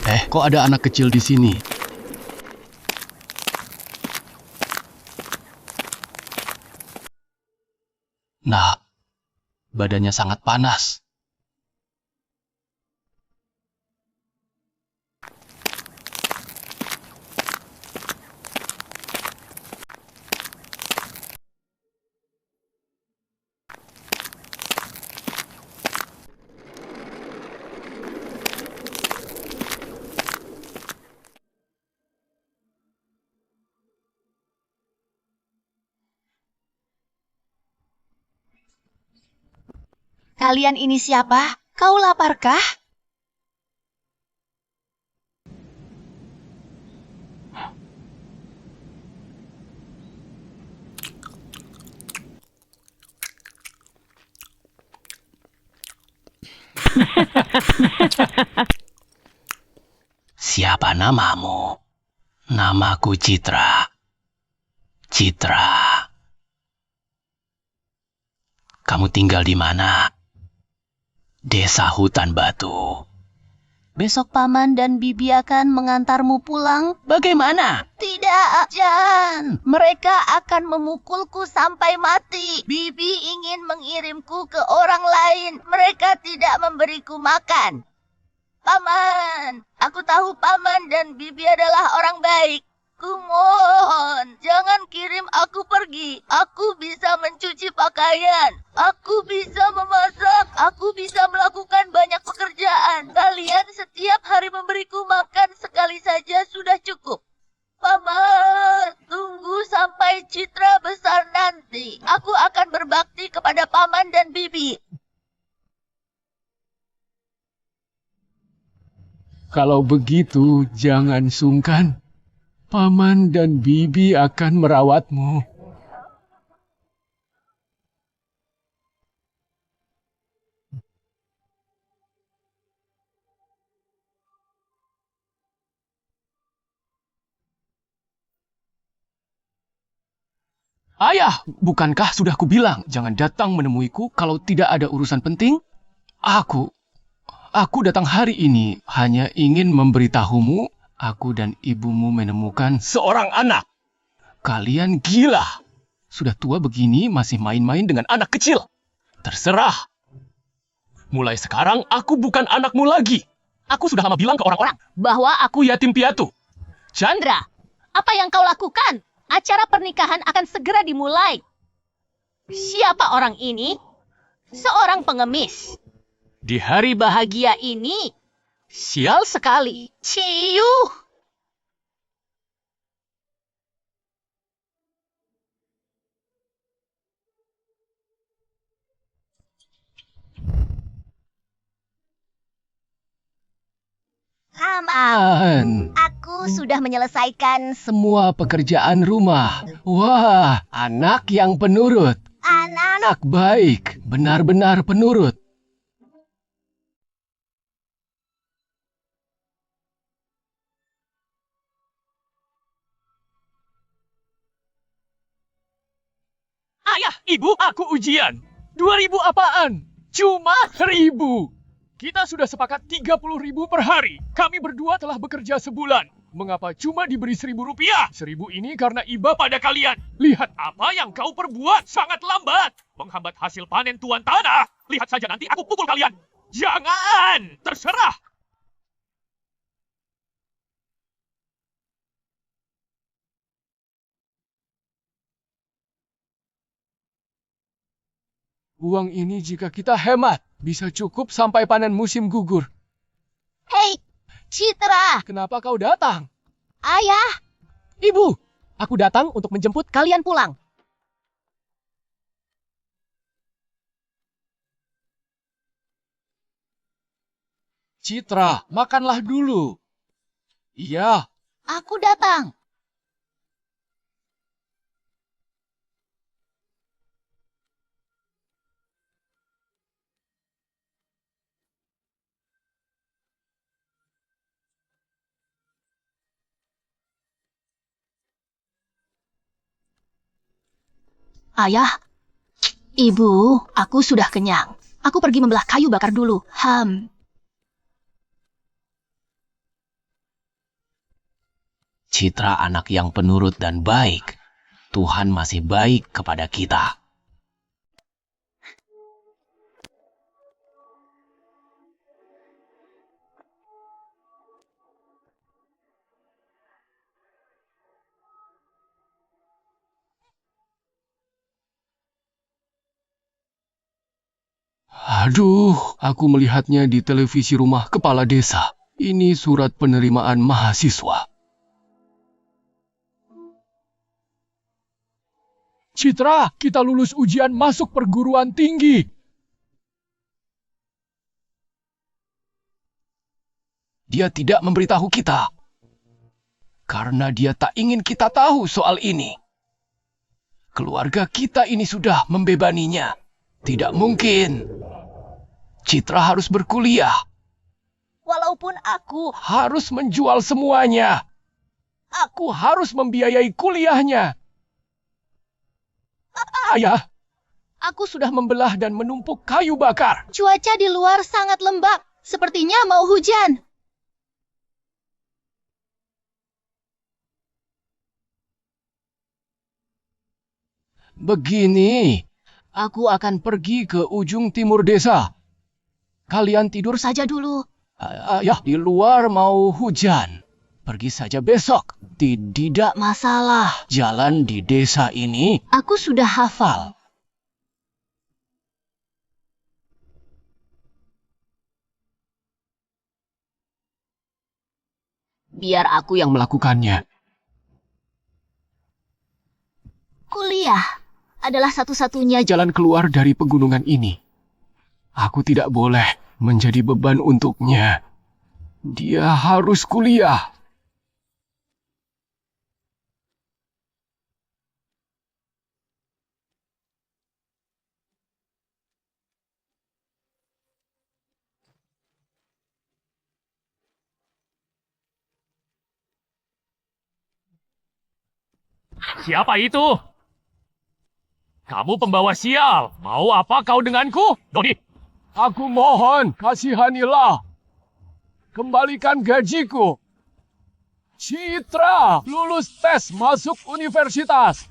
Kok ada anak kecil di sini? Nah, badannya sangat panas. Kalian ini siapa? Kau laparkah? Siapa namamu? Namaku Citra. Citra. Kamu tinggal di mana? Desa Hutan Batu. Besok Paman dan Bibi akan mengantarmu pulang. Bagaimana? Tidak, Jan. Mereka akan memukulku sampai mati. Bibi ingin mengirimku ke orang lain. Mereka tidak memberiku makan. Paman, aku tahu Paman dan Bibi adalah orang baik. Kumohon, jangan kirim aku pergi. Aku bisa mencuci pakaian. Aku bisa memasak. Aku bisa melakukan banyak pekerjaan. Kalian setiap hari memberiku makan sekali saja sudah cukup. Paman, tunggu sampai Citra besar nanti. Aku akan berbakti kepada Paman dan Bibi. Kalau begitu, jangan sungkan. Paman dan Bibi akan merawatmu. Ayah, bukankah sudah kubilang jangan datang menemuiku kalau tidak ada urusan penting? Aku datang hari ini hanya ingin memberitahumu, aku dan ibumu menemukan seorang anak. Kalian gila. Sudah tua begini masih main-main dengan anak kecil. Terserah. Mulai sekarang aku bukan anakmu lagi. Aku sudah lama bilang ke orang-orang bahwa aku yatim piatu. Chandra, apa yang kau lakukan? Acara pernikahan akan segera dimulai. Siapa orang ini? Seorang pengemis. Di hari bahagia ini, sial sekali. Ciuh! An. Aku sudah menyelesaikan Semua pekerjaan rumah. Wah, anak yang penurut. anak. Anak baik, benar-benar penurut. Ayah, ibu, aku ujian. 2.000 apaan? Cuma 1.000. Kita sudah sepakat 30.000 per hari. Kami berdua telah bekerja sebulan. Mengapa cuma diberi 1.000 rupiah? 1.000 ini karena iba pada kalian. Lihat apa yang kau perbuat. Sangat lambat. Menghambat hasil panen tuan tanah. Lihat saja nanti aku pukul kalian. Jangan. Terserah. Uang ini jika kita hemat, bisa cukup sampai panen musim gugur. Hei, Citra, Kenapa kau datang? ayah. Ibu, aku datang untuk menjemput Kalian pulang. Citra, makanlah dulu. Iya, Aku datang. Ayah, ibu, aku sudah kenyang. Aku pergi membelah kayu bakar dulu. Citra anak yang penurut dan baik. Tuhan masih baik kepada kita. Aduh, aku melihatnya di televisi rumah kepala desa. Ini surat penerimaan mahasiswa. Citra, kita lulus ujian masuk perguruan tinggi. Dia tidak memberitahu kita. Karena dia tak ingin kita tahu soal ini. Keluarga kita ini sudah membebaninya. Tidak mungkin. Citra harus berkuliah. Walaupun aku Harus menjual semuanya. Aku harus membiayai kuliahnya. Ayah, aku sudah membelah dan menumpuk kayu bakar. cuaca di luar sangat lembab. Sepertinya mau hujan. Begini, aku akan pergi ke ujung timur desa. Kalian tidur Saja dulu. Ayah, di luar mau hujan. Pergi saja besok. Tidak masalah. Jalan di desa ini Aku sudah hafal. biar aku yang melakukannya. Kuliah adalah satu-satunya Jalan keluar dari pegunungan ini. Aku tidak boleh menjadi beban untuknya. Dia harus kuliah. Siapa itu? Kamu pembawa sial. Mau apa kau denganku? Doni, Aku mohon, kasihanilah. Kembalikan gajiku. Citra lulus tes masuk universitas.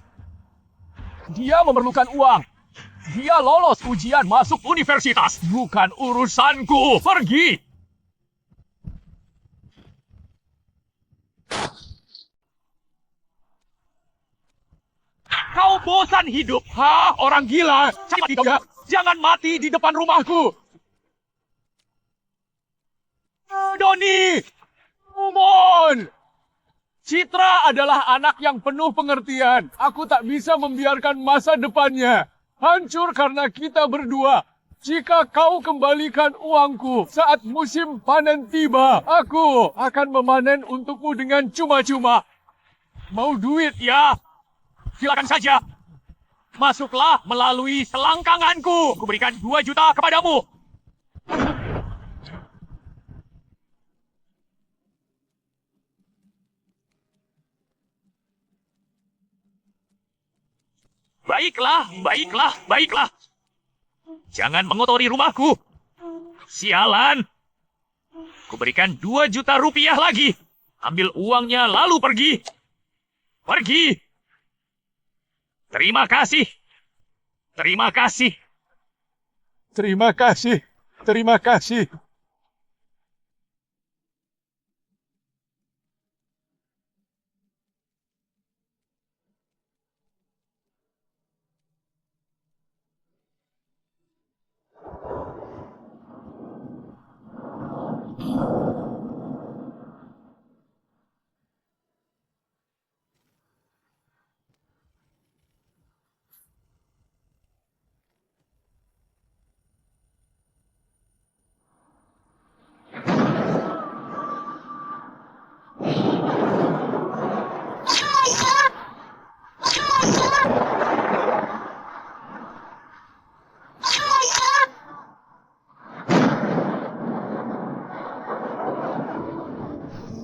Dia memerlukan uang. dia lolos ujian masuk universitas. Bukan urusanku. Pergi. Kau bosan hidup? Hah? Orang gila? Tidak. Jangan mati di depan rumahku. Doni! Umon! Citra adalah anak yang penuh pengertian. Aku tak bisa membiarkan masa depannya hancur karena kita berdua. Jika kau kembalikan uangku saat musim panen tiba, aku akan memanen untukmu dengan cuma-cuma. Mau duit ya? Silakan saja. Masuklah melalui selangkanganku. Kuberikan 2 juta kepadamu. Baiklah, baiklah, baiklah. Jangan mengotori rumahku. Sialan. Kuberikan 2 juta rupiah lagi. Ambil uangnya lalu pergi. Pergi. Terima kasih. Terima kasih. Terima kasih. Terima kasih.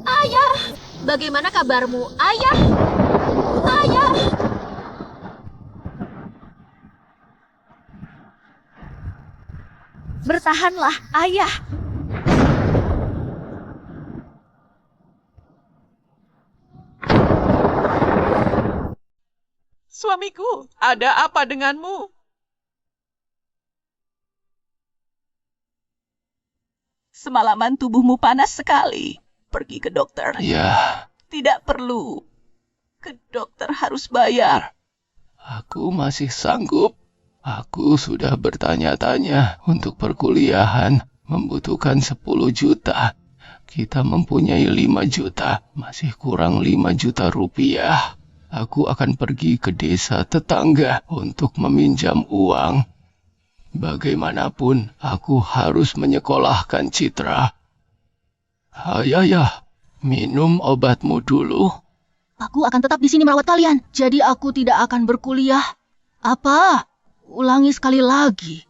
Ayah, bagaimana kabarmu? Ayah! Ayah! Bertahanlah, ayah! Suamiku, ada apa denganmu? Semalaman tubuhmu panas sekali. Pergi ke dokter. Ya, Tidak perlu. Ke dokter harus bayar. aku masih sanggup. Aku sudah bertanya-tanya untuk perkuliahan membutuhkan 10 juta. Kita mempunyai 5 juta, masih kurang 5 juta rupiah. Aku akan pergi ke desa tetangga untuk meminjam uang. Bagaimanapun, aku harus menyekolahkan Citra. Ayah, minum obatmu dulu. Aku akan tetap di sini merawat kalian. Jadi aku tidak akan berkuliah. Apa? Ulangi sekali lagi.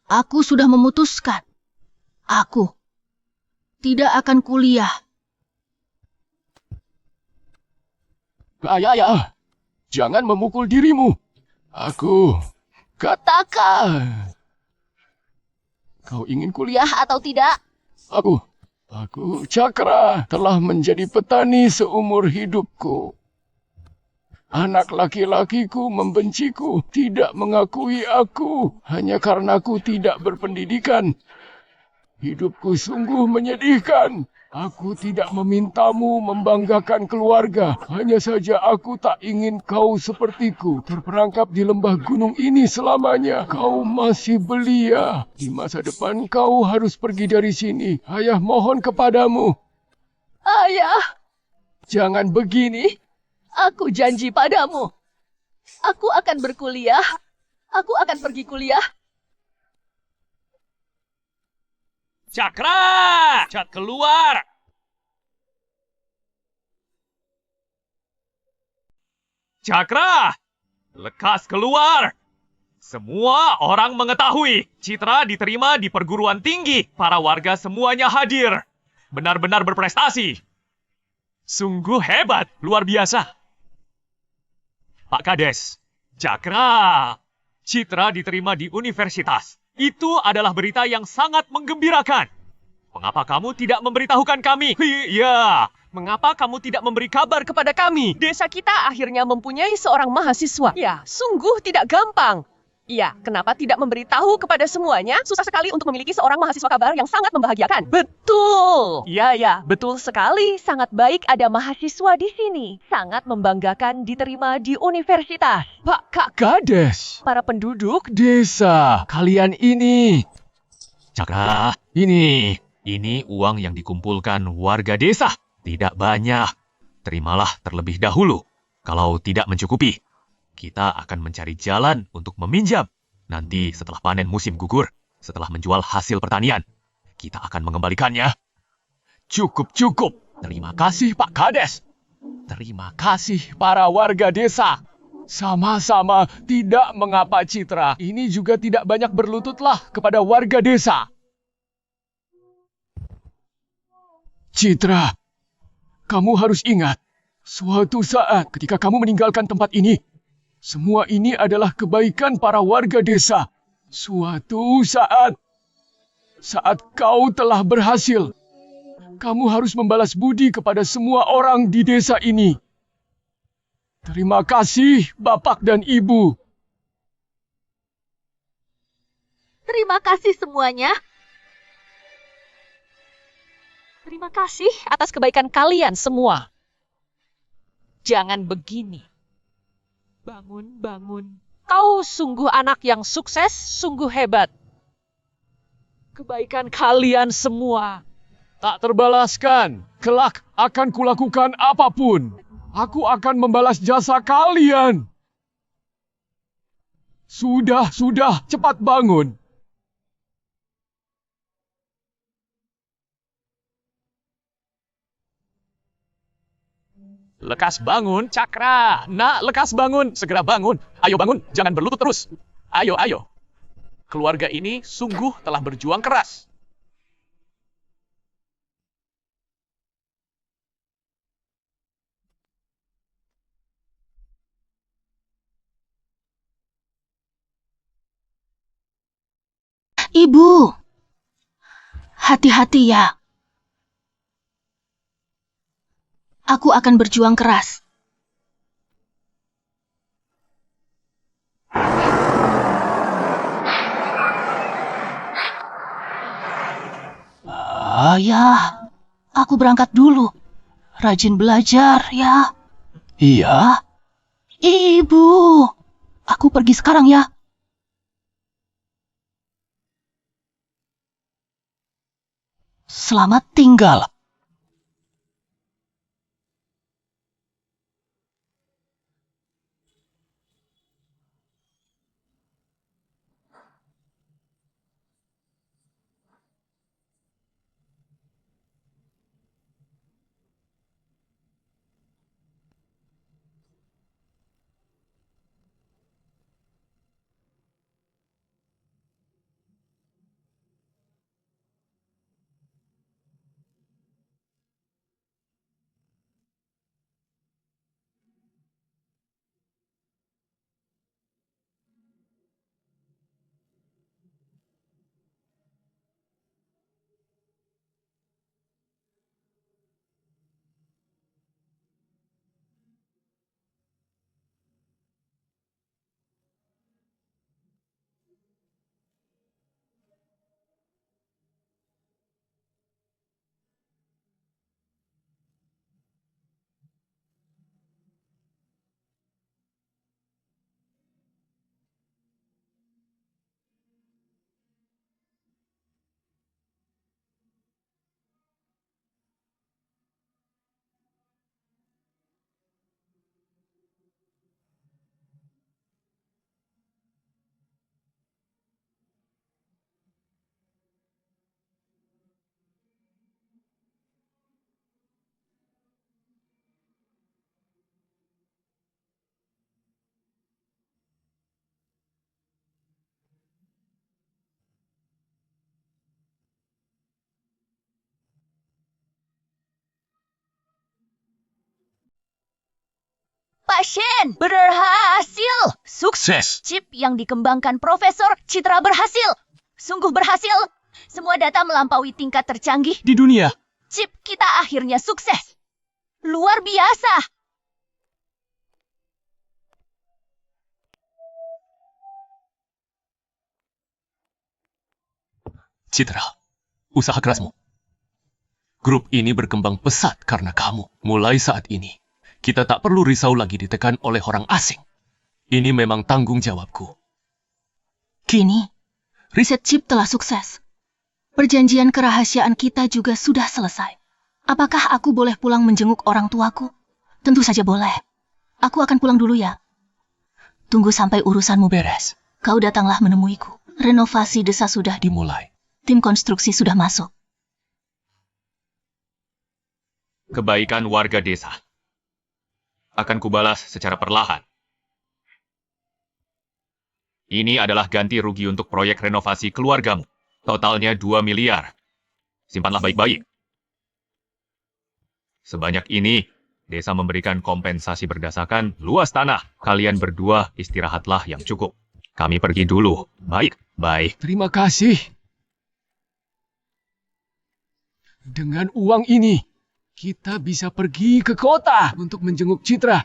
Aku sudah memutuskan. Aku tidak akan kuliah. Ayah, jangan memukul dirimu. Aku katakan. Kau ingin kuliah? Kuliah atau tidak? Aku Cakra telah menjadi petani seumur hidupku. Anak laki-lakiku membenciku, tidak mengakui aku hanya karena aku tidak berpendidikan. Hidupku sungguh menyedihkan. Aku tidak memintamu membanggakan keluarga. Hanya saja aku tak ingin kau sepertiku, terperangkap di lembah gunung ini selamanya. Kau masih belia. Di masa depan kau harus pergi dari sini. Ayah mohon kepadamu. Ayah, Jangan begini. aku janji padamu. Aku akan berkuliah. Aku akan pergi kuliah. Cakra! Cat keluar! Cakra! Lekas keluar! Semua orang mengetahui Citra diterima di perguruan tinggi. Para warga semuanya hadir. Benar-benar berprestasi. Sungguh hebat, luar biasa. Pak Kades, Cakra, Citra diterima di universitas. Itu adalah berita yang sangat menggembirakan. Mengapa kamu tidak memberitahukan kami? Iya, mengapa kamu tidak memberi kabar kepada kami? Desa kita akhirnya mempunyai seorang mahasiswa. Ya, sungguh tidak gampang. Iya, kenapa tidak memberitahu kepada semuanya? Susah sekali untuk memiliki seorang mahasiswa kabar yang sangat membahagiakan. Betul. Iya, betul sekali. Sangat baik ada mahasiswa di sini. Sangat membanggakan diterima di universitas. Pak Kak Kades, Para penduduk, desa kalian ini. Cakra, ini uang yang dikumpulkan warga desa. Tidak banyak. Terimalah terlebih dahulu. Kalau tidak mencukupi, kita akan mencari jalan untuk meminjam. Nanti setelah panen musim gugur, setelah menjual hasil pertanian, kita akan mengembalikannya. Cukup. Terima kasih Pak Kades. Terima kasih para warga desa. Sama-sama, tidak mengapa Citra. Ini juga tidak banyak berlututlah kepada warga desa. Citra, kamu harus ingat, suatu saat ketika kamu meninggalkan tempat ini, semua ini adalah kebaikan para warga desa. Suatu saat kau telah berhasil, kamu harus membalas budi kepada semua orang di desa ini. Terima kasih, Bapak dan Ibu. Terima kasih semuanya. terima kasih atas kebaikan kalian semua. Jangan begini. Bangun. Kau sungguh anak yang sukses, sungguh hebat. Kebaikan kalian semua. Tak terbalaskan, kelak akan kulakukan apapun. Aku akan membalas jasa kalian. Sudah, cepat bangun. Lekas bangun, Cakra. Nak, lekas bangun. Segera bangun. Ayo bangun, jangan berlutut terus. Ayo. Keluarga ini sungguh telah berjuang keras. Ibu, hati-hati ya. Aku akan berjuang keras. Ayah, aku berangkat dulu. Rajin belajar ya. Iya, Ibu, aku pergi sekarang ya. Selamat tinggal. Pasien berhasil. sukses. Chip yang dikembangkan Profesor Citra berhasil. Sungguh berhasil. Semua data melampaui tingkat tercanggih. Di dunia. Chip kita akhirnya sukses. Luar biasa. Citra, usaha kerasmu. Grup ini berkembang pesat karena kamu. Mulai saat ini, kita tak perlu risau lagi ditekan oleh orang asing. Ini memang tanggung jawabku. Kini, riset chip telah sukses. Perjanjian kerahasiaan kita juga sudah selesai. Apakah aku boleh pulang menjenguk orang tuaku? Tentu saja boleh. Aku akan pulang dulu ya. Tunggu sampai urusanmu beres. Kau datanglah menemuiku. Renovasi desa sudah Dimulai. Tim konstruksi sudah masuk. Kebaikan warga desa akan kubalas secara perlahan. Ini adalah ganti rugi untuk proyek renovasi keluargamu. Totalnya 2 miliar. Simpanlah baik-baik. Sebanyak ini, desa memberikan kompensasi berdasarkan luas tanah. Kalian berdua istirahatlah yang cukup. Kami pergi dulu. Baik, baik. Terima kasih. Dengan uang ini, kita bisa pergi ke kota untuk menjenguk Citra.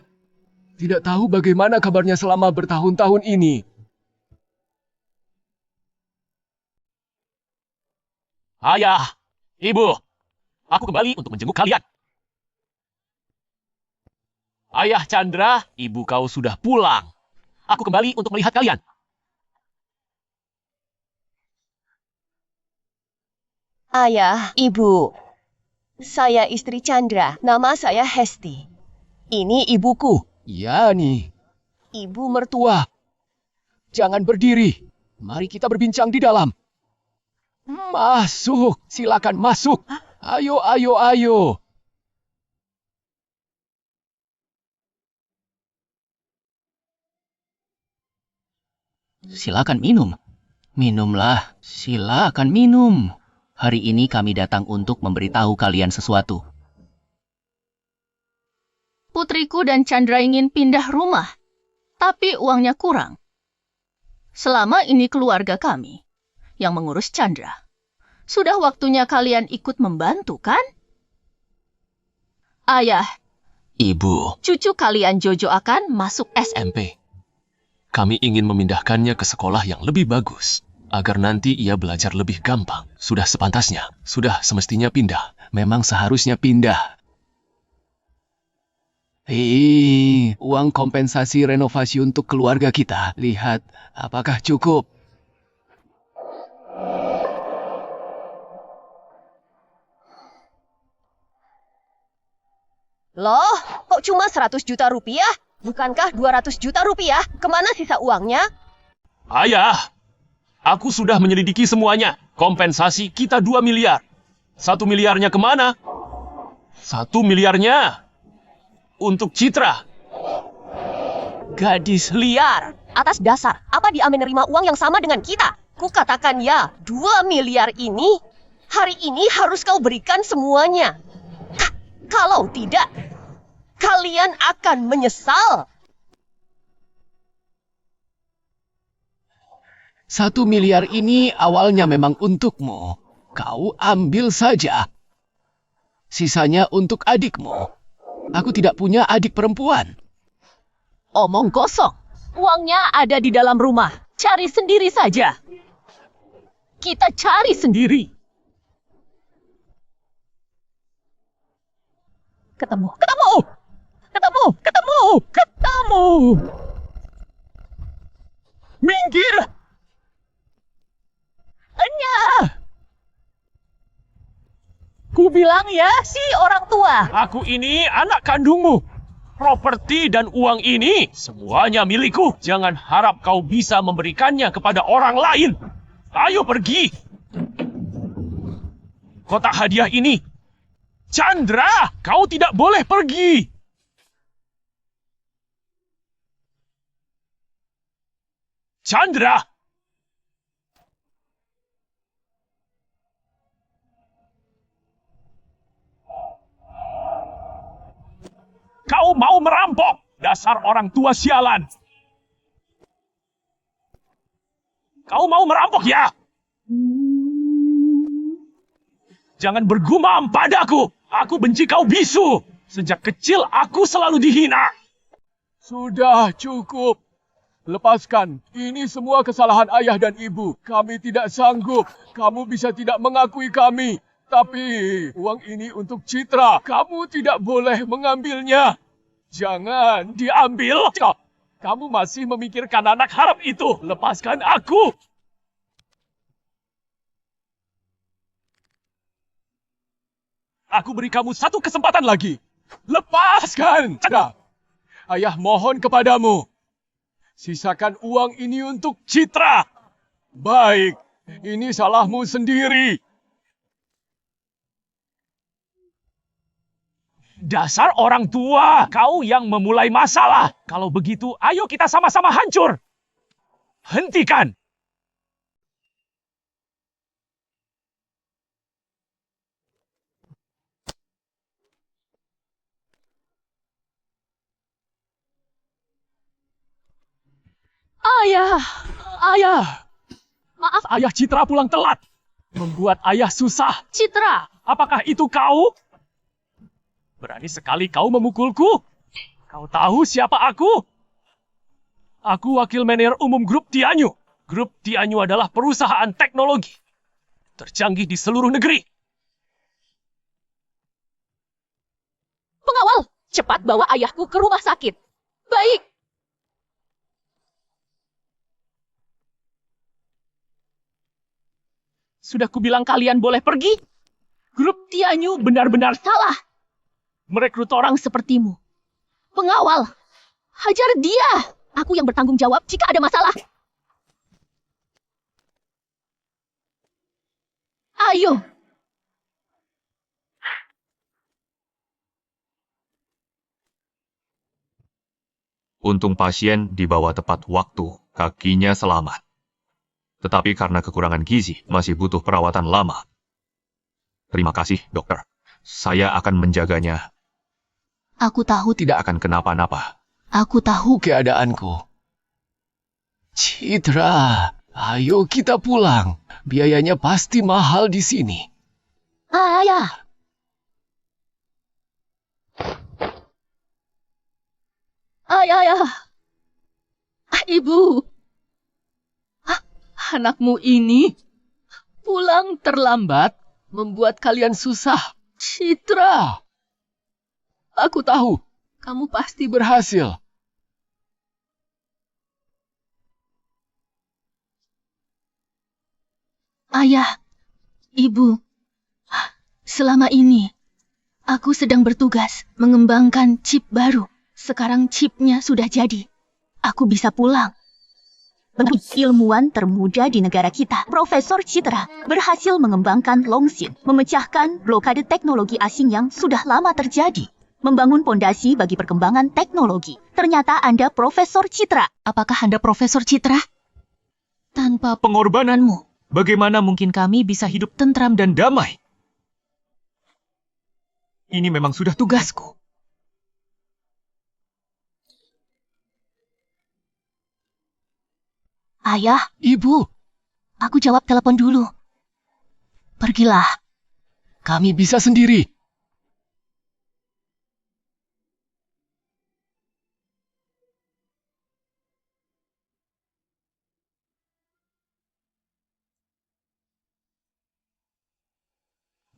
Tidak tahu bagaimana kabarnya selama bertahun-tahun ini. Ayah, ibu, aku kembali untuk menjenguk kalian. Ayah Chandra, ibu kau sudah pulang. Aku kembali untuk melihat kalian. Ayah, Ibu. Saya istri Chandra. Nama saya Hesti. Ini ibuku. Ya nih, Ibu mertua. jangan berdiri. Mari kita berbincang di dalam. Masuk, silakan masuk. Ayo, ayo, ayo. Silakan minum. Minumlah, silakan minum. Hari ini kami datang untuk memberitahu kalian sesuatu. Putriku dan Chandra ingin pindah rumah, tapi uangnya kurang. Selama ini keluarga kami yang mengurus Chandra. Sudah waktunya kalian ikut membantu, kan? Ayah, Ibu, cucu kalian Jojo akan masuk SMP. MP. Kami ingin memindahkannya ke sekolah yang lebih bagus. agar nanti ia belajar lebih gampang. Sudah sepantasnya, sudah semestinya pindah. Memang seharusnya pindah. Uang kompensasi renovasi untuk keluarga kita. Lihat, apakah cukup? Loh, kok cuma 100 juta rupiah? Bukankah 200 juta rupiah? Kemana sisa uangnya? Ayah, aku sudah menyelidiki semuanya. Kompensasi kita 2 miliar. 1 miliarnya kemana? 1 miliarnya untuk Citra. Gadis liar. Atas dasar, apa dia menerima uang yang sama dengan kita? Kukatakan ya, 2 miliar ini, hari ini harus kau berikan semuanya. Kalau tidak, kalian akan menyesal. 1 miliar ini awalnya memang untukmu. Kau ambil saja. Sisanya untuk adikmu. Aku tidak punya adik perempuan. Omong kosong. Uangnya ada di dalam rumah. Cari sendiri saja. Kita cari sendiri. Ketemu. Minggir! Ku bilang ya, si orang tua. Aku ini anak kandungmu. Properti dan uang ini semuanya milikku. Jangan harap kau bisa memberikannya kepada orang lain. Ayo pergi. Kotak hadiah ini. Chandra, kau tidak boleh pergi. Chandra. Kau mau merampok, dasar orang tua sialan. Kau mau merampok ya? Jangan bergumam padaku. Aku benci kau bisu. Sejak kecil aku selalu dihina. Sudah cukup. Lepaskan. Ini semua kesalahan ayah dan ibu. Kami tidak sanggup. Kamu bisa tidak mengakui kami. Tapi uang ini untuk Citra. Kamu tidak boleh mengambilnya. Jangan diambil. Kamu masih memikirkan anak haram itu. Lepaskan aku. Aku beri kamu satu kesempatan lagi. Lepaskan. Ayah mohon kepadamu. Sisakan uang ini untuk Citra. Baik. Ini salahmu sendiri. Dasar orang tua, kau yang memulai masalah. Kalau begitu, ayo kita sama-sama hancur. Hentikan. Ayah. Maaf, ayah Citra pulang telat. Membuat ayah susah. Citra. Apakah itu kau? Berani sekali kau memukulku? Kau tahu siapa aku? Aku wakil manajer umum Grup Tianyu. Grup Tianyu adalah perusahaan teknologi tercanggih di seluruh negeri. Pengawal, cepat bawa ayahku ke rumah sakit. Baik. Sudah kubilang kalian boleh pergi. Grup Tianyu benar-benar salah merekrut orang sepertimu. Pengawal, hajar dia. Aku yang bertanggung jawab jika ada masalah. Ayo. Untung pasien dibawa tepat waktu, kakinya selamat. Tetapi karena kekurangan gizi, masih butuh perawatan lama. Terima kasih, dokter. Saya akan menjaganya. Aku tahu, Tidak akan kenapa-napa. aku tahu. Keadaanku. Citra, ayo kita pulang. Biayanya pasti mahal di sini. Ayah, Ayah. Ibu. Anakmu ini pulang terlambat membuat kalian susah. Citra, aku tahu kamu pasti berhasil. Ayah, Ibu, selama ini aku sedang bertugas mengembangkan chip baru. Sekarang chipnya sudah jadi. Aku bisa pulang. Ilmuwan termuda di negara kita, Profesor Citra, berhasil mengembangkan Longsin, memecahkan blokade teknologi asing yang sudah lama terjadi, membangun pondasi bagi perkembangan teknologi. Ternyata Anda Profesor Citra. Apakah Anda Profesor Citra? Tanpa pengorbananmu, bagaimana mungkin kami bisa hidup tentram dan damai? Ini memang sudah tugasku. Ayah, Ibu, aku jawab telepon dulu. Pergilah. kami bisa sendiri.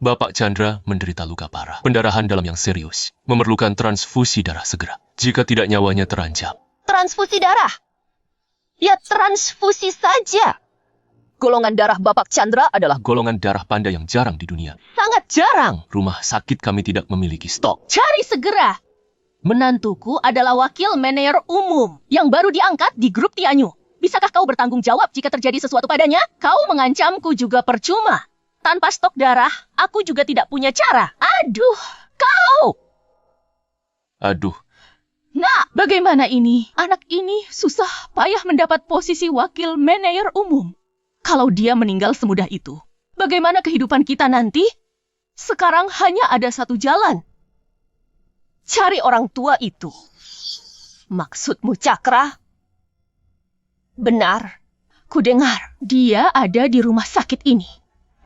Bapak Chandra menderita luka parah, pendarahan dalam yang serius, memerlukan transfusi darah segera. Jika tidak nyawanya terancam. Transfusi darah? Ya transfusi saja. Golongan darah Bapak Chandra adalah Golongan darah panda yang jarang di dunia. sangat jarang. Rumah sakit kami tidak memiliki stok. Cari segera. Menantuku adalah wakil manajer umum yang baru diangkat di grup Tianyu. Bisakah kau bertanggung jawab jika terjadi sesuatu padanya? Kau mengancamku juga percuma. Tanpa stok darah, aku juga tidak punya cara. Aduh, kau! Aduh, Nak, bagaimana ini? Anak ini susah payah mendapat posisi wakil manajer umum. Kalau dia meninggal semudah itu, bagaimana kehidupan kita nanti? Sekarang hanya ada satu jalan. Cari orang tua itu. Maksudmu Cakra? Benar. Kudengar, dia ada di rumah sakit ini.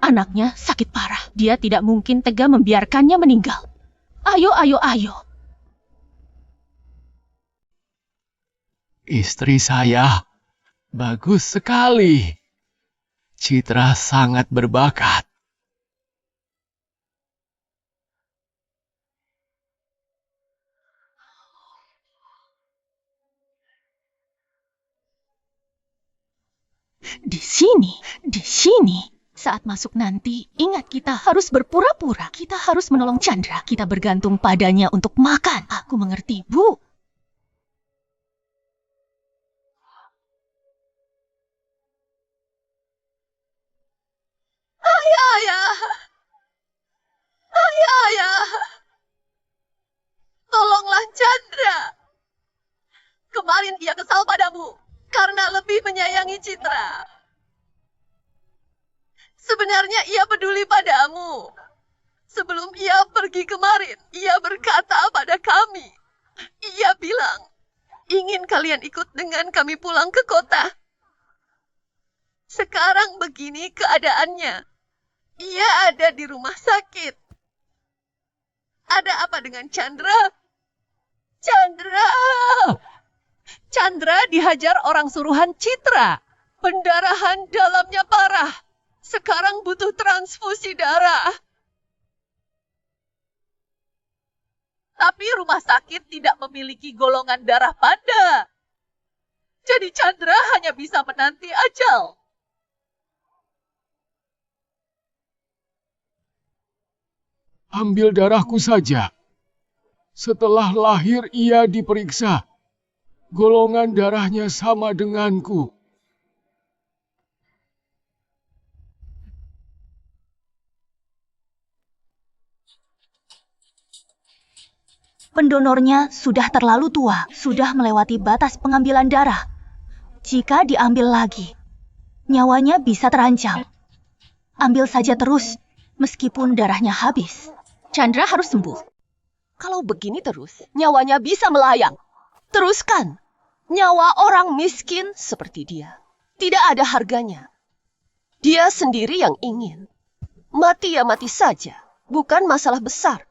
Anaknya sakit parah. Dia tidak mungkin tega membiarkannya meninggal. Ayo, ayo, ayo. Istri saya bagus sekali. Citra sangat berbakat. Di sini. Saat masuk nanti, ingat kita harus berpura-pura. Kita harus menolong Chandra. Kita bergantung padanya untuk makan. Aku mengerti, Bu. Ayah. Tolonglah Chandra. Kemarin ia kesal padamu karena lebih menyayangi Citra. Sebenarnya ia peduli padamu. Sebelum ia pergi kemarin, ia berkata pada kami. Ia bilang, ingin kalian ikut dengan kami pulang ke kota. Sekarang begini keadaannya. Ia ada di rumah sakit. Ada apa dengan Chandra? Chandra dihajar orang suruhan Citra. Pendarahan dalamnya parah. Sekarang butuh transfusi darah. Tapi rumah sakit tidak memiliki golongan darah panda. Jadi Chandra hanya bisa menanti ajal. Ambil darahku saja. Setelah lahir ia diperiksa. Golongan darahnya sama denganku. Pendonornya sudah terlalu tua, sudah melewati batas pengambilan darah. Jika diambil lagi, nyawanya bisa terancam. Ambil saja terus, meskipun darahnya habis. Chandra harus sembuh. Kalau begini terus, nyawanya bisa melayang. Teruskan. Nyawa orang miskin seperti dia tidak ada harganya. Dia sendiri yang ingin. Mati ya mati saja, bukan masalah besar.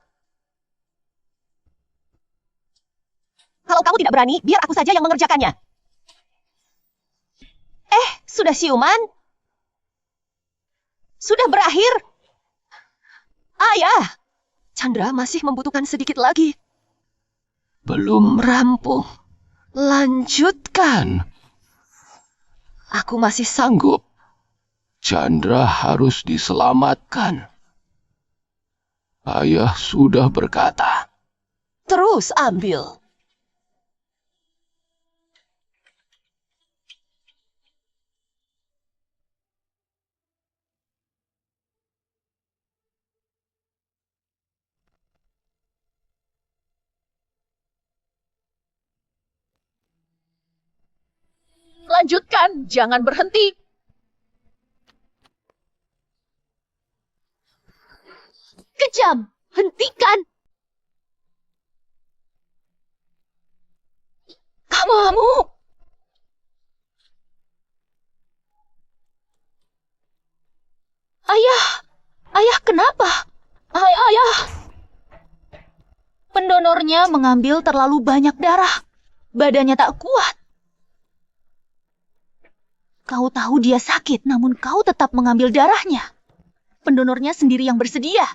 Kalau kamu tidak berani, biar aku saja yang mengerjakannya. Sudah siuman? sudah berakhir. Ayah, Chandra masih membutuhkan sedikit lagi. Belum rampung. Lanjutkan. Aku masih sanggup. Chandra harus diselamatkan. Ayah sudah berkata. Terus ambil. Lanjutkan, jangan berhenti. Kejam, hentikan. Kamu. Ayah kenapa? Ayah. Pendonornya mengambil terlalu banyak darah. Badannya tak kuat. Kau tahu dia sakit, namun kau tetap mengambil darahnya. Pendonornya sendiri yang bersedia.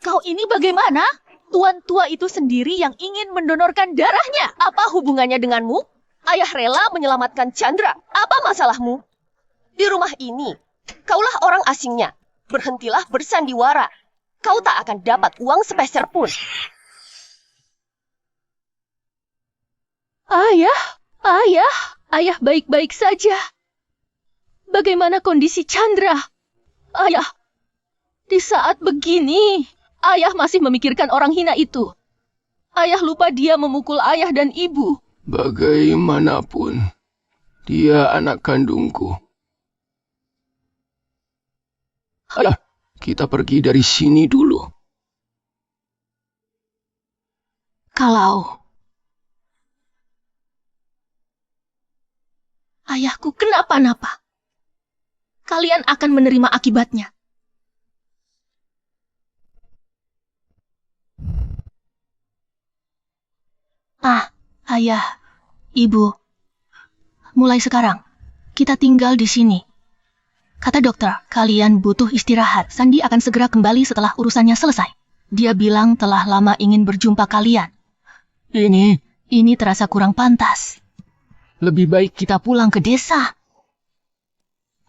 Kau ini bagaimana? Tuan tua itu sendiri yang ingin mendonorkan darahnya. Apa hubungannya denganmu? Ayah rela menyelamatkan Chandra. Apa masalahmu? Di rumah ini, kaulah orang asingnya. Berhentilah bersandiwara. Kau tak akan dapat uang sepeser pun. Ayah baik-baik saja. Bagaimana kondisi Chandra? Ayah, di saat begini, ayah masih memikirkan orang hina itu. Ayah lupa dia memukul ayah dan ibu. Bagaimanapun, dia anak kandungku. Ayo, kita pergi dari sini dulu. Kalau ayahku kenapa-napa, kalian akan menerima akibatnya. Ayah, ibu, mulai sekarang, kita tinggal di sini. Kata dokter, kalian butuh istirahat. Sandi akan segera kembali setelah urusannya selesai. Dia bilang telah lama ingin berjumpa kalian. Ini terasa kurang pantas. Lebih baik kita pulang ke desa.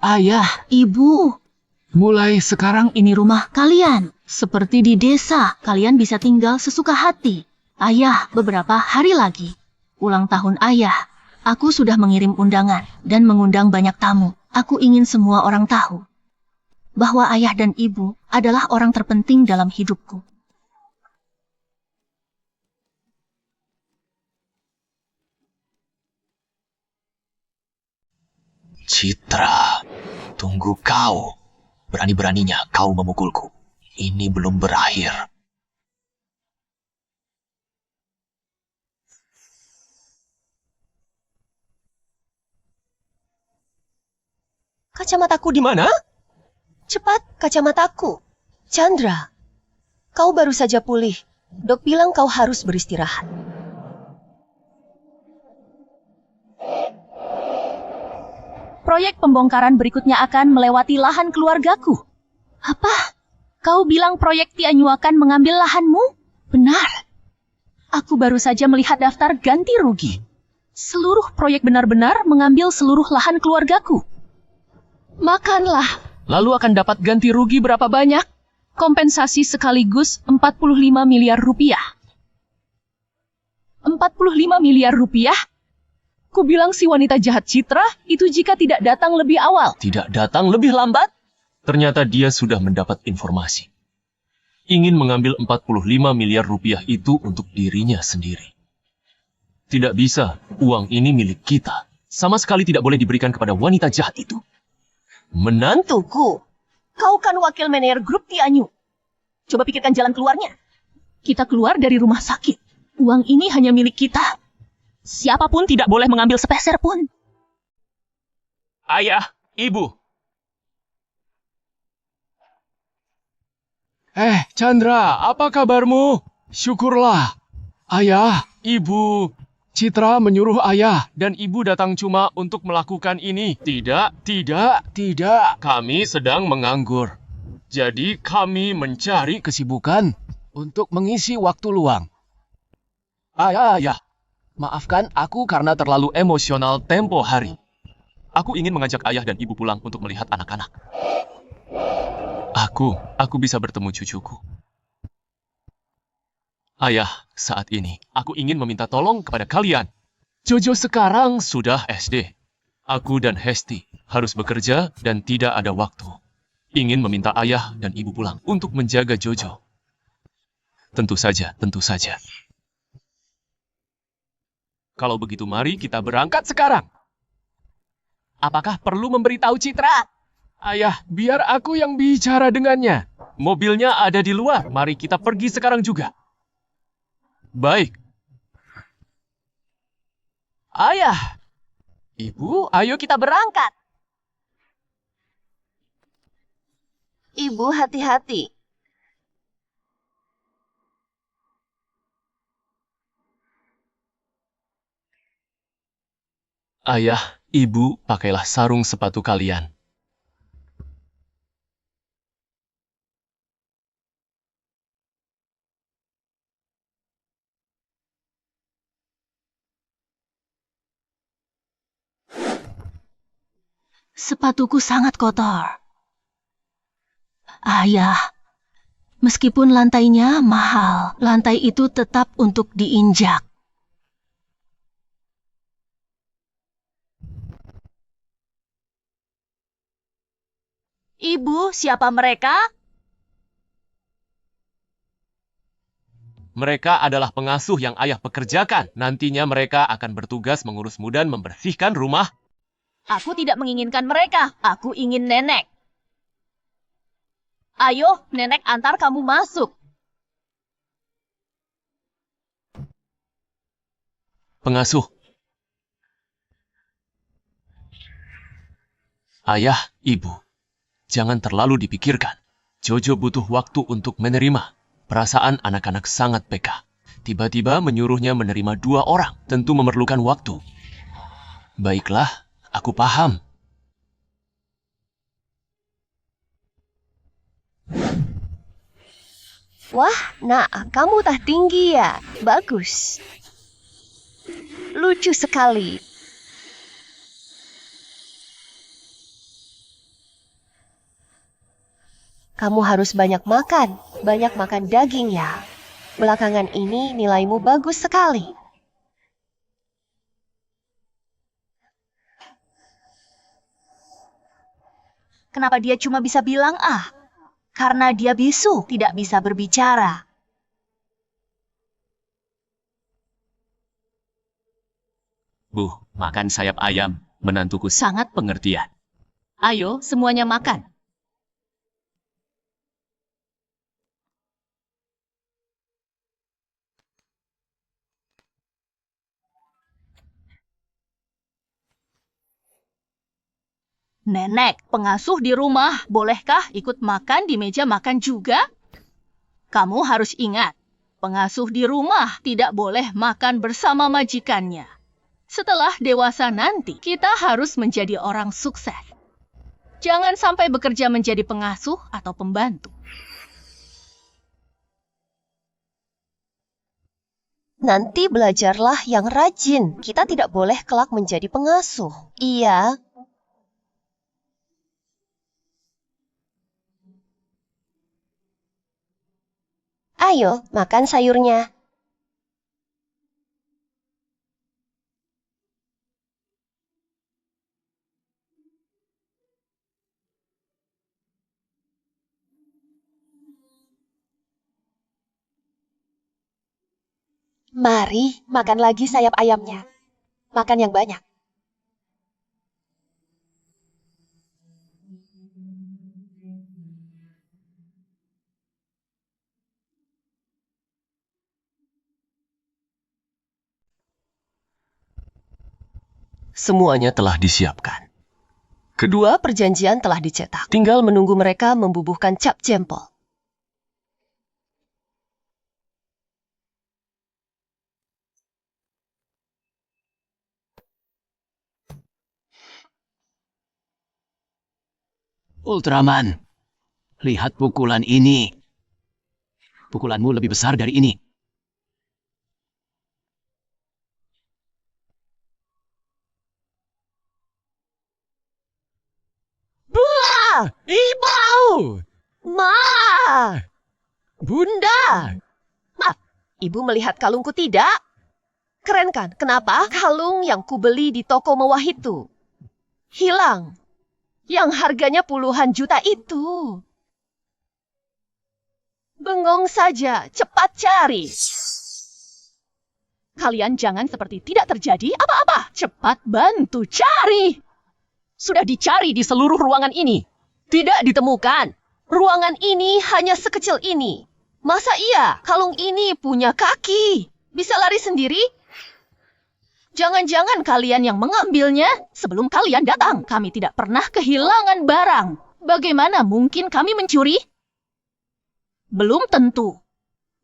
Ayah, ibu, mulai sekarang ini rumah kalian. Seperti di desa, kalian bisa tinggal sesuka hati. Ayah, beberapa hari lagi, ulang tahun ayah. Aku sudah mengirim undangan dan mengundang banyak tamu. Aku ingin semua orang tahu bahwa ayah dan ibu adalah orang terpenting dalam hidupku. Citra, tunggu kau. Berani-beraninya kau memukulku. Ini belum berakhir. Kacamataku di mana? Cepat, kacamataku. Chandra, kau baru saja pulih. Dok bilang kau harus beristirahat. Proyek pembongkaran berikutnya akan melewati lahan keluargaku. Apa? Kau bilang proyek Tianyu akan mengambil lahanmu? Benar. Aku baru saja melihat daftar ganti rugi. Seluruh proyek benar-benar mengambil seluruh lahan keluargaku. Makanlah. Lalu akan dapat ganti rugi berapa banyak? Kompensasi sekaligus 45 miliar rupiah. 45 miliar rupiah? Ku bilang si wanita jahat Citra itu jika tidak datang lebih awal. Tidak datang lebih lambat? Ternyata dia sudah mendapat informasi. Ingin mengambil 45 miliar rupiah itu untuk dirinya sendiri. Tidak bisa, uang ini milik kita. Sama sekali tidak boleh diberikan kepada wanita jahat itu. Menantuku. Kau kan wakil manajer grup Tianyu. Coba pikirkan jalan keluarnya. Kita keluar dari rumah sakit. Uang ini hanya milik kita. Siapapun tidak boleh mengambil sepeser pun. Ayah, ibu. Chandra, apa kabarmu? Syukurlah. Ayah, ibu. Citra menyuruh ayah dan ibu datang cuma untuk melakukan ini. Tidak. Tidak. Kami sedang menganggur. Jadi kami mencari kesibukan untuk mengisi waktu luang. Ayah, maafkan aku karena terlalu emosional tempo hari. Aku ingin mengajak ayah dan ibu pulang untuk melihat anak-anak. Aku bisa bertemu cucuku. Ayah, saat ini aku ingin meminta tolong kepada kalian. Jojo sekarang sudah SD. Aku dan Hesti harus bekerja dan tidak ada waktu. Ingin meminta ayah dan ibu pulang untuk menjaga Jojo. Tentu saja. Kalau begitu mari kita berangkat sekarang. Apakah perlu memberitahu Citra? Ayah, biar aku yang bicara dengannya. Mobilnya ada di luar. Mari kita pergi sekarang juga. Baik. Ayah, Ibu, ayo kita berangkat. Ibu, hati-hati. Ayah, ibu, pakailah sarung sepatu kalian. Sepatuku sangat kotor. Ayah, meskipun lantainya mahal, lantai itu tetap untuk diinjak. Ibu, siapa mereka? Mereka adalah pengasuh yang ayah pekerjakan. Nantinya mereka akan bertugas mengurusmu dan membersihkan rumah. Aku tidak menginginkan mereka. Aku ingin nenek. Ayo, nenek antar kamu masuk. Pengasuh. Ayah, ibu, jangan terlalu dipikirkan. Jojo butuh waktu untuk menerima. Perasaan anak-anak sangat peka. Tiba-tiba menyuruhnya menerima 2 orang. Tentu memerlukan waktu. Baiklah, aku paham. Wah, nak, kamu tah tinggi ya. Bagus. Lucu sekali. Kamu harus banyak makan daging ya. Belakangan ini nilaimu bagus sekali. Kenapa dia cuma bisa bilang ah? Karena dia bisu, tidak bisa berbicara. Bu, makan sayap ayam. Menantuku sangat pengertian. Ayo, semuanya makan. Nenek, pengasuh di rumah, bolehkah ikut makan di meja makan juga? Kamu harus ingat, pengasuh di rumah tidak boleh makan bersama majikannya. Setelah dewasa nanti, kita harus menjadi orang sukses. Jangan sampai bekerja menjadi pengasuh atau pembantu. Nanti belajarlah yang rajin. Kita tidak boleh kelak menjadi pengasuh. Iya. Ayo, makan sayurnya. Mari, makan lagi sayap ayamnya. Makan yang banyak. Semuanya telah disiapkan. Kedua perjanjian telah dicetak. Tinggal Menunggu mereka membubuhkan cap jempol. Ultraman, Lihat pukulan ini. Pukulanmu lebih besar dari ini. Ibu! Ma! Bunda! Ma, ibu melihat kalungku tidak? Keren kan? Kenapa kalung yang kubeli di toko mewah itu hilang? Yang harganya puluhan juta itu. Bengong saja, cepat cari. Kalian jangan seperti tidak terjadi apa-apa. Cepat bantu cari. Sudah dicari di seluruh ruangan ini. Tidak ditemukan. Ruangan ini hanya sekecil ini. Masa iya kalung ini punya kaki? Bisa lari sendiri? Jangan-jangan kalian yang mengambilnya sebelum kalian datang. Kami tidak pernah kehilangan barang. Bagaimana mungkin kami mencuri? Belum tentu.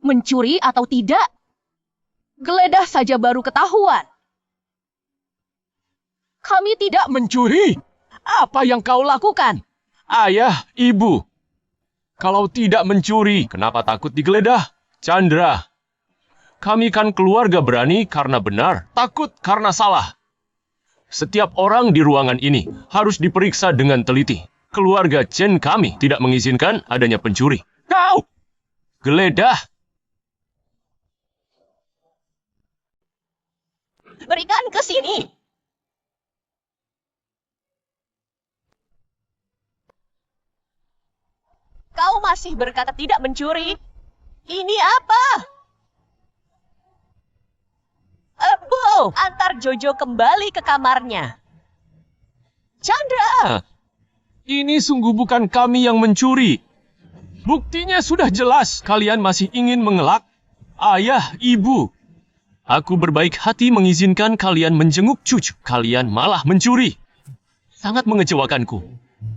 Mencuri atau tidak, geledah saja baru ketahuan. Kami tidak Mencuri? apa yang kau lakukan. Ayah, ibu. Kalau tidak mencuri, kenapa takut digeledah? Chandra, kami kan keluarga berani karena benar, takut karena salah. Setiap orang di ruangan ini harus diperiksa dengan teliti. Keluarga Chen kami tidak mengizinkan adanya pencuri. Kau! Geledah! Berikan ke sini. Kau masih berkata tidak mencuri? Ini apa? Bu, antar Jojo kembali ke kamarnya. Chandra! Ini sungguh bukan kami yang mencuri. Buktinya sudah jelas. Kalian masih ingin mengelak? Ayah, ibu. Aku berbaik hati mengizinkan kalian menjenguk cucu. Kalian malah mencuri. Sangat mengecewakanku.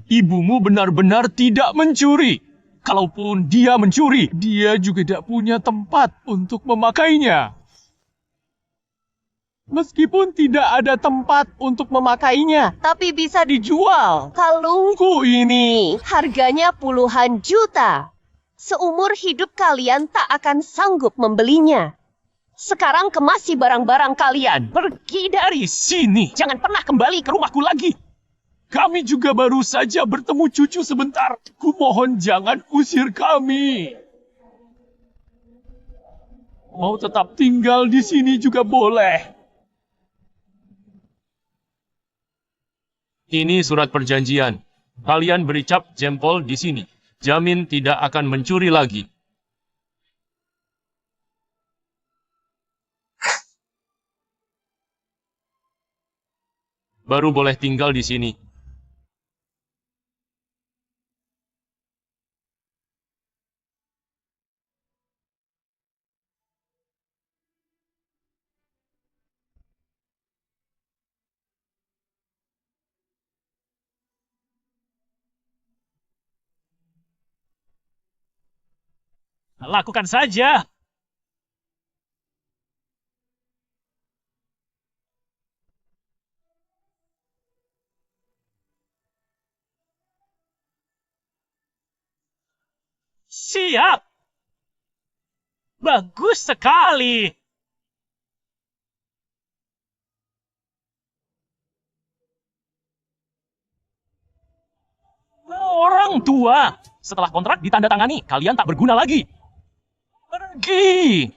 Ibumu benar-benar tidak mencuri. Kalaupun dia mencuri, dia juga tidak punya tempat untuk memakainya. Meskipun tidak ada tempat untuk memakainya, Tapi bisa dijual. kalungku Ini harganya puluhan juta. Seumur hidup kalian tak akan sanggup membelinya. Sekarang kemasi barang-barang kalian. pergi dari sini. Jangan pernah kembali ke rumahku lagi. Kami juga baru saja bertemu cucu sebentar. Kumohon jangan usir kami. Mau tetap tinggal di sini juga boleh. Ini surat perjanjian. Kalian beri cap jempol di sini. Jamin tidak akan mencuri lagi. Baru boleh tinggal di sini. Lakukan saja. Siap. Bagus sekali. Orang tua. Setelah kontrak ditandatangani, kalian tak berguna lagi. Pergi.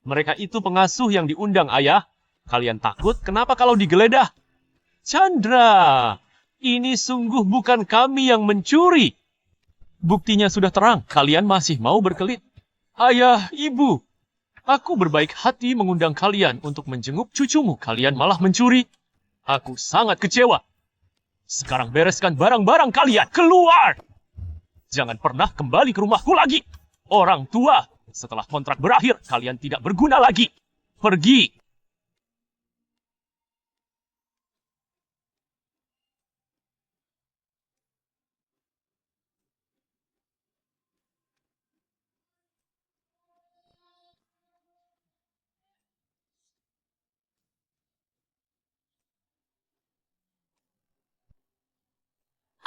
Mereka itu pengasuh yang diundang, Ayah. Kalian takut? Kenapa kalau digeledah? Chandra, ini sungguh bukan kami yang mencuri. Buktinya sudah terang, kalian masih mau berkelit. Ayah, Ibu, aku berbaik hati mengundang kalian untuk menjenguk cucumu. Kalian malah mencuri. Aku sangat kecewa. Sekarang bereskan barang-barang kalian. Keluar! Jangan pernah kembali ke rumahku lagi. Orang tua, setelah kontrak berakhir, kalian tidak berguna lagi. Pergi!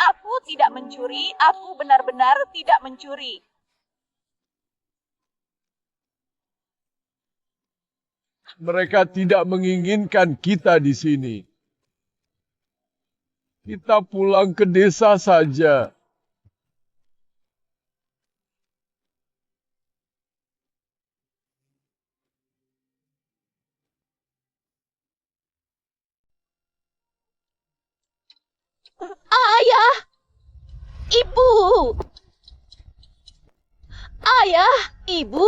Aku tidak mencuri, aku benar-benar tidak mencuri. Mereka tidak menginginkan kita di sini. Kita pulang ke desa saja. Ayah! Ibu! Ayah! Ibu!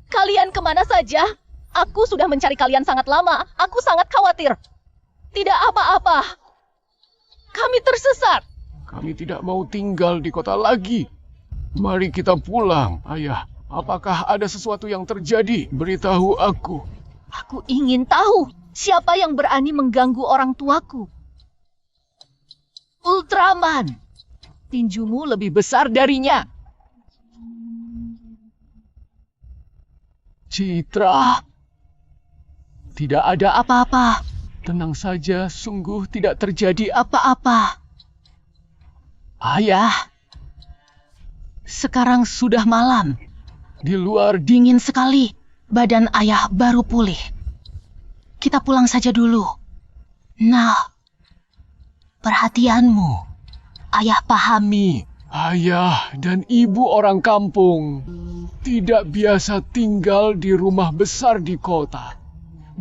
Kalian kemana saja? Aku sudah mencari kalian sangat lama. Aku sangat khawatir. Tidak apa-apa. Kami tersesat. Kami tidak mau tinggal di kota lagi. Mari kita pulang, Ayah. Apakah ada sesuatu yang terjadi? Beritahu aku. Aku ingin tahu siapa yang berani mengganggu orang tuaku. Ultraman. Tinjumu lebih besar darinya. Citra. Tidak ada Apa-apa. tenang saja, sungguh tidak terjadi Apa-apa. Ayah, Sekarang sudah malam. di luar Dingin sekali. Badan ayah baru pulih. Kita pulang saja dulu. Nah, perhatianmu. Ayah pahami. ayah dan ibu orang kampung tidak biasa tinggal di rumah besar di kota.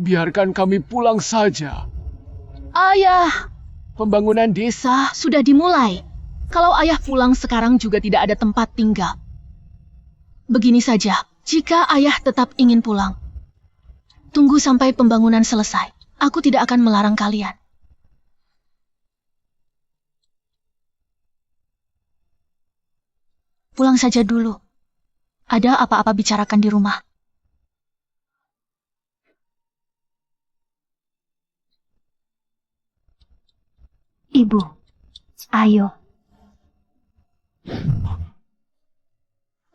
Biarkan kami pulang saja. Ayah, Pembangunan desa sudah dimulai. Kalau ayah pulang sekarang juga tidak ada tempat tinggal. Begini saja, jika ayah tetap ingin pulang, tunggu sampai pembangunan selesai. Aku tidak akan melarang kalian. Pulang saja dulu. Ada apa-apa bicarakan di rumah. Ibu, ayo.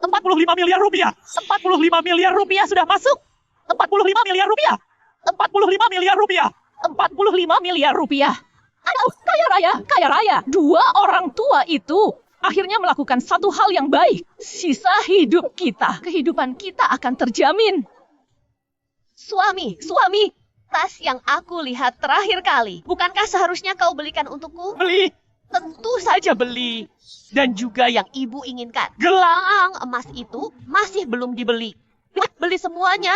45 miliar rupiah. 45 miliar rupiah sudah masuk. 45 miliar rupiah. 45 miliar rupiah. 45 miliar rupiah. Aduh, kaya raya, kaya raya. Dua orang tua itu akhirnya melakukan satu hal yang baik. Sisa hidup kita, kehidupan kita akan terjamin. Suami, tas yang aku lihat terakhir kali. Bukankah seharusnya kau belikan untukku? Beli. Tentu saja beli. Dan juga yang ibu inginkan. Gelang. Emas itu masih belum dibeli. Beli semuanya.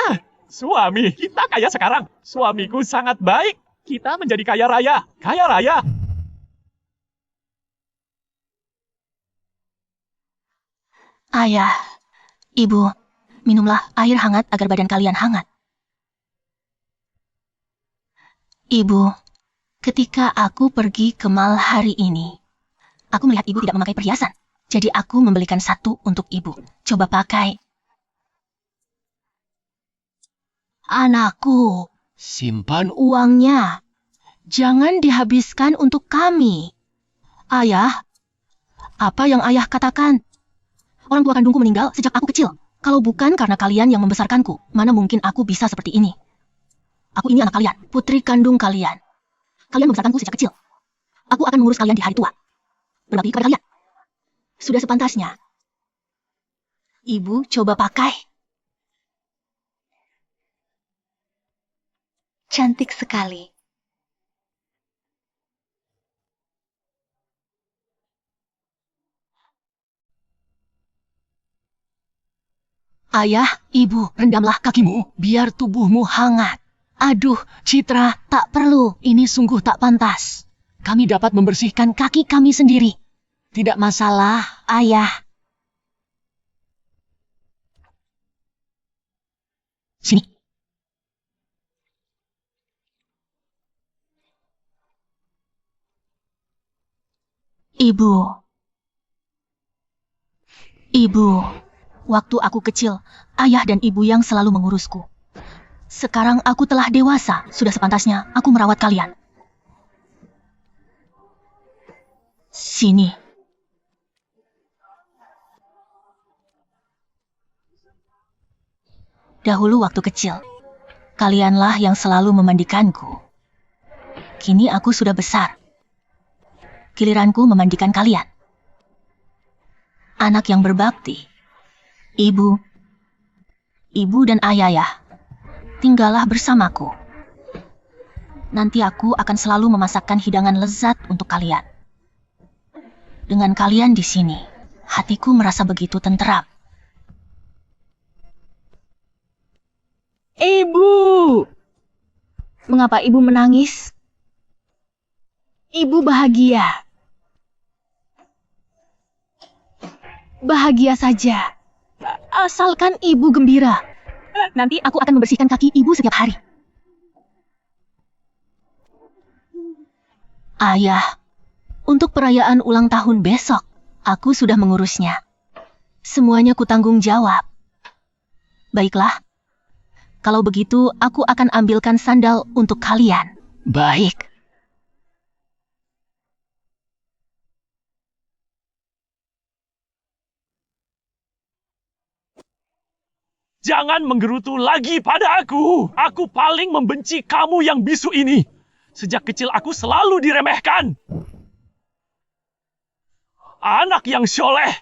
Suami, kita kaya sekarang. Suamiku sangat baik. Kita menjadi kaya raya. Kaya raya. Ayah, ibu, minumlah air hangat agar badan kalian hangat. Ibu, ketika aku pergi ke mall hari ini, aku melihat ibu tidak memakai perhiasan. Jadi aku membelikan satu untuk ibu. Coba pakai. Anakku, simpan uangnya. Jangan dihabiskan untuk kami. Ayah, apa yang ayah katakan? Orang tua kandungku meninggal sejak aku kecil. Kalau bukan karena kalian yang membesarkanku, mana mungkin aku bisa seperti ini. Aku ini anak kalian, putri kandung kalian. Kalian membesarkanku sejak kecil. Aku akan mengurus kalian di hari tua. Berbakti kepada kalian. Sudah sepantasnya. Ibu, coba pakai. Cantik sekali. Ayah, ibu, rendamlah kakimu, biar tubuhmu hangat. Aduh, Citra, tak perlu. Ini sungguh tak pantas. Kami dapat membersihkan kaki kami sendiri. Tidak masalah, ayah. Sini. Ibu. Ibu, waktu aku kecil, ayah dan ibu yang selalu mengurusku. Sekarang aku telah dewasa, sudah sepantasnya aku merawat kalian. Sini. Dahulu waktu kecil, kalianlah yang selalu memandikanku. Kini aku sudah besar. Giliranku memandikan kalian. Anak yang berbakti. Ibu dan ayah ya, tinggallah bersamaku. Nanti aku akan selalu memasakkan hidangan lezat untuk kalian. Dengan kalian di sini, hatiku merasa begitu tenteram. Ibu! Mengapa ibu menangis? Ibu bahagia. Bahagia saja. Asalkan ibu gembira. Nanti aku akan membersihkan kaki ibu setiap hari. Ayah, untuk perayaan ulang tahun besok, aku sudah mengurusnya. Semuanya kutanggung jawab. Baiklah. Kalau begitu, aku akan ambilkan sandal untuk kalian. Baik. Jangan menggerutu lagi pada aku. Aku paling membenci kamu yang bisu ini. Sejak kecil aku selalu diremehkan. Anak yang soleh.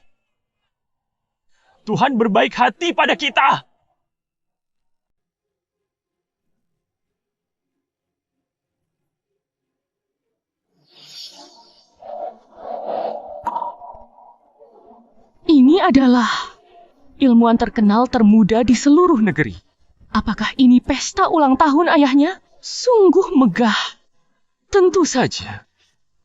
Tuhan berbaik hati pada kita. Ini adalah ilmuwan terkenal termuda di seluruh negeri. Apakah ini pesta ulang tahun ayahnya? Sungguh megah. Tentu saja.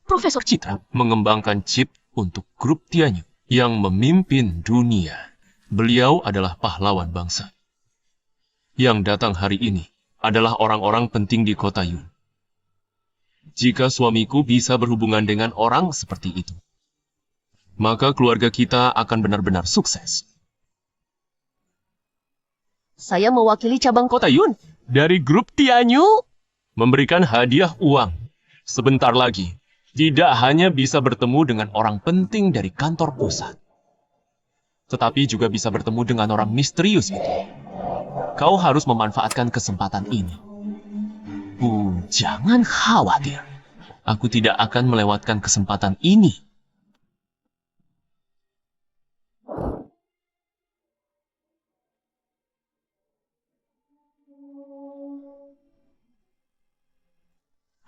Profesor Citra mengembangkan chip untuk grup Tianyu yang memimpin dunia. Beliau adalah pahlawan bangsa. Yang datang hari ini adalah orang-orang penting di kota Yun. Jika suamiku bisa berhubungan dengan orang seperti itu, maka keluarga kita akan benar-benar sukses. Saya mewakili cabang Kota Yun Dari grup Tianyu, memberikan hadiah uang. Sebentar lagi, tidak hanya bisa bertemu dengan orang penting dari kantor pusat, tetapi juga bisa bertemu dengan orang misterius itu. Kau harus memanfaatkan kesempatan ini. Jangan khawatir. Aku tidak akan melewatkan kesempatan ini.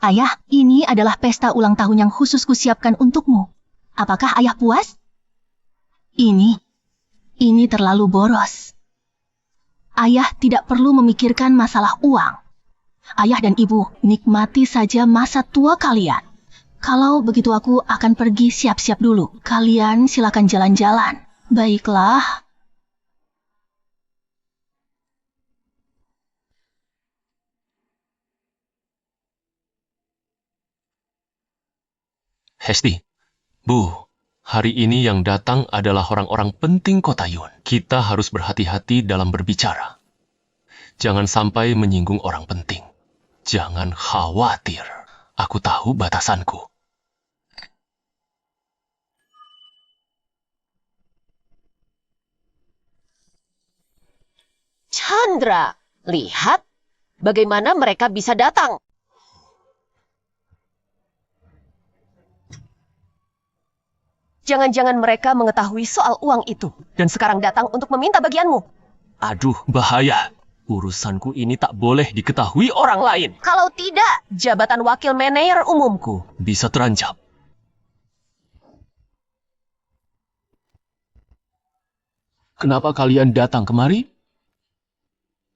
Ayah, ini adalah pesta ulang tahun yang khusus kusiapkan untukmu. Apakah ayah puas? Ini terlalu boros. Ayah tidak perlu memikirkan masalah uang. Ayah dan ibu, nikmati saja masa tua kalian. Kalau begitu aku akan pergi siap-siap dulu. Kalian silakan jalan-jalan. Baiklah. Hesti, Bu, hari ini yang datang adalah orang-orang penting kota Yun. Kita harus berhati-hati dalam berbicara. Jangan sampai menyinggung orang penting. Jangan khawatir. Aku tahu batasanku. Chandra, lihat bagaimana mereka bisa datang. Jangan-jangan mereka mengetahui soal uang itu dan sekarang datang untuk meminta bagianmu. Aduh, bahaya. Urusanku ini tak boleh diketahui orang lain. Kalau tidak, jabatan wakil manajer umumku Bisa terancam. Kenapa kalian datang kemari?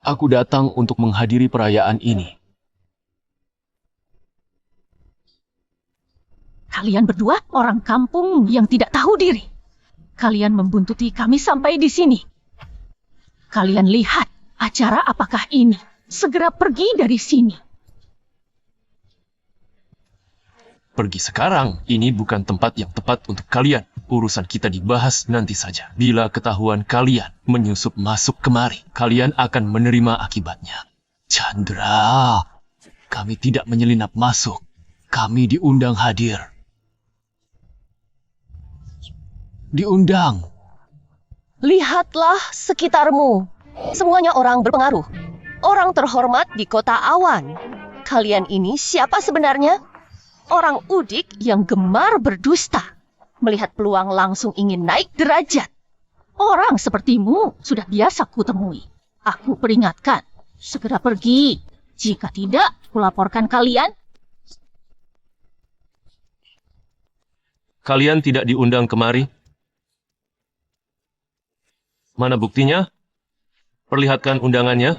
Aku datang untuk menghadiri perayaan ini. Kalian berdua orang kampung yang tidak tahu diri. Kalian membuntuti kami sampai di sini. Kalian lihat acara apakah ini? Segera pergi dari sini. Pergi sekarang, ini bukan tempat yang tepat untuk kalian. Urusan kita dibahas nanti saja. Bila ketahuan kalian menyusup masuk kemari, kalian akan menerima akibatnya. Chandra, kami tidak menyelinap masuk. Kami diundang hadir. Diundang. Lihatlah sekitarmu. Semuanya orang berpengaruh. Orang terhormat di kota Awan. Kalian ini siapa sebenarnya? Orang udik yang gemar berdusta. Melihat peluang langsung ingin naik derajat. Orang sepertimu sudah biasa kutemui. Aku peringatkan, segera pergi. Jika tidak, kulaporkan kalian. Kalian tidak diundang kemari? Mana buktinya? Perlihatkan undangannya.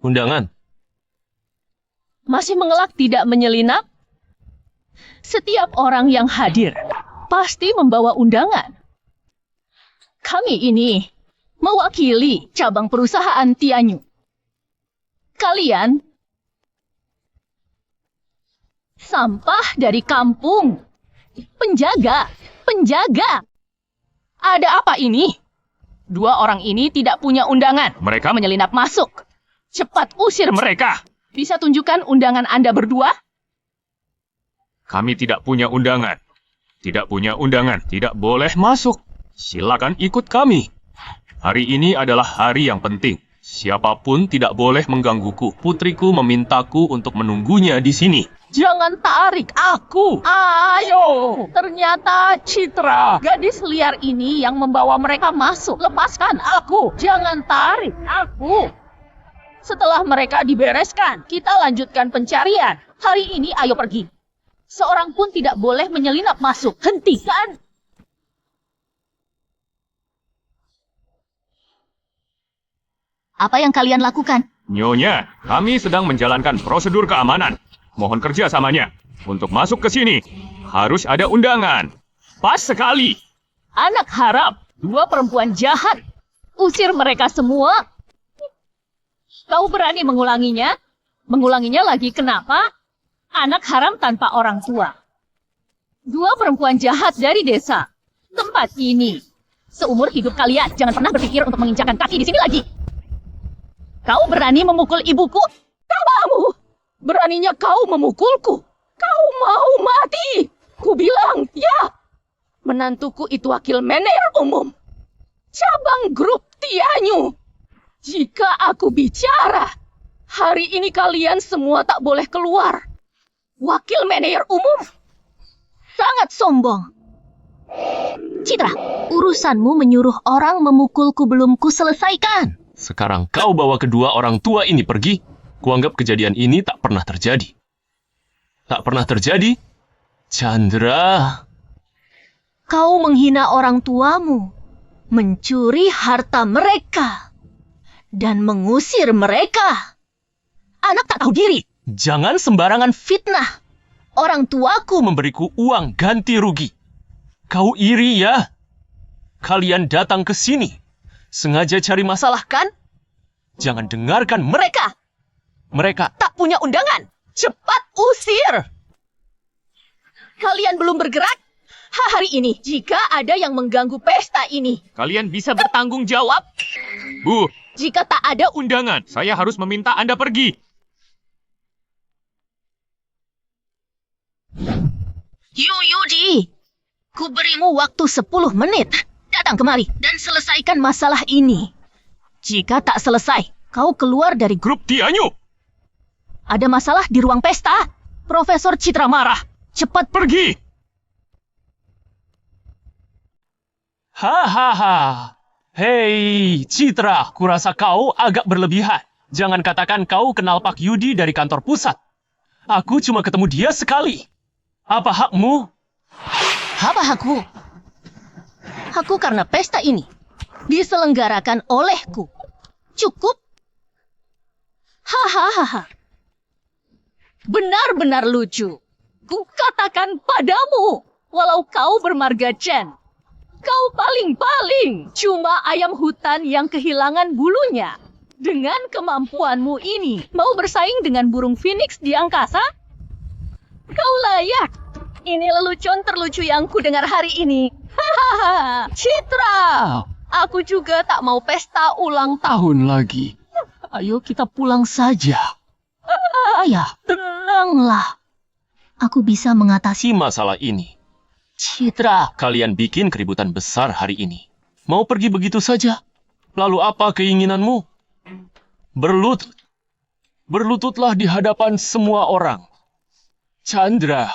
Undangan. Masih mengelak tidak menyelinap? Setiap orang yang hadir pasti membawa undangan. Kami ini mewakili cabang perusahaan Tianyu. Kalian sampah dari kampung. Penjaga. Ada apa ini? Dua orang ini tidak punya undangan. Mereka Menyelinap masuk. Cepat usir mereka. Bisa tunjukkan undangan Anda berdua? Kami tidak punya undangan. Tidak punya undangan. Tidak boleh masuk. Silakan ikut kami. Hari ini adalah hari yang penting. Siapapun tidak boleh menggangguku. Putriku memintaku untuk menunggunya di sini. Jangan tarik aku. Ayo. Ternyata Citra. Gadis liar ini yang membawa mereka masuk. Lepaskan aku. Jangan tarik aku. Setelah mereka dibereskan, kita lanjutkan pencarian. Hari ini ayo pergi. Seorang pun tidak boleh menyelinap masuk. Hentikan. Apa yang kalian lakukan? Nyonya, kami sedang menjalankan prosedur keamanan. Mohon kerjasamanya. Untuk masuk ke sini, harus ada undangan. Pas sekali. Anak haram. Dua perempuan jahat. Usir mereka semua. Kau berani mengulanginya? Mengulanginya lagi kenapa? Anak haram tanpa orang tua. Dua perempuan jahat dari desa. Tempat ini. Seumur hidup kalian, jangan pernah berpikir untuk menginjakkan kaki di sini lagi. Kau berani memukul ibuku? Kamu! Beraninya kau memukulku? Kau mau mati? Ku bilang, ya. Menantuku itu wakil manajer umum. Cabang grup Tianyu. Jika aku bicara, hari ini kalian semua tak boleh keluar. Wakil manajer umum. Sangat sombong. Citra, urusanmu menyuruh orang memukulku belum ku selesaikan. Sekarang kau bawa kedua orang tua ini pergi. Kuanggap kejadian ini tak pernah terjadi. Tak pernah terjadi? Chandra. Kau menghina orang tuamu, mencuri harta mereka, dan mengusir mereka. Anak tak tahu diri. Jangan sembarangan Fitnah. Orang tuaku memberiku uang ganti rugi. Kau iri ya? Kalian datang ke sini. Sengaja cari masalah kan? Jangan dengarkan mereka. Mereka tak punya undangan. Cepat usir. Kalian belum bergerak? Hari ini, jika ada yang mengganggu pesta ini. Kalian bisa bertanggung jawab? Bu, Jika tak ada undangan. Saya harus meminta Anda pergi. Yudi, ku berimu waktu 10 menit. Datang kemari dan selesaikan masalah ini. Jika tak selesai, kau keluar dari grup. Grup Tianyu, Ada masalah di ruang pesta. Profesor Citra marah. Cepat pergi. Hahaha. Hei, Citra, kurasa kau agak berlebihan. Jangan katakan kau kenal Pak Yudi dari kantor pusat. Aku cuma ketemu dia sekali. Apa hakmu? Apa hakku? Hakku karena pesta ini. diselenggarakan olehku. Cukup? Hahaha. Benar-benar lucu. Kukatakan padamu, walau kau bermarga Chen, kau paling-paling cuma ayam hutan yang kehilangan bulunya. Dengan kemampuanmu ini, mau bersaing dengan burung phoenix di angkasa? Kau layak. Ini lelucon terlucu yang ku dengar hari ini. Hahaha, Citra. Aku juga tak mau pesta ulang tahun. Tahun lagi. Ayo kita pulang saja. Ayah, tenanglah. Aku bisa mengatasi. Si masalah ini. Citra, Kalian bikin keributan besar hari ini. Mau pergi begitu saja? Lalu apa keinginanmu? Berlutut. berlututlah di hadapan semua orang. Chandra,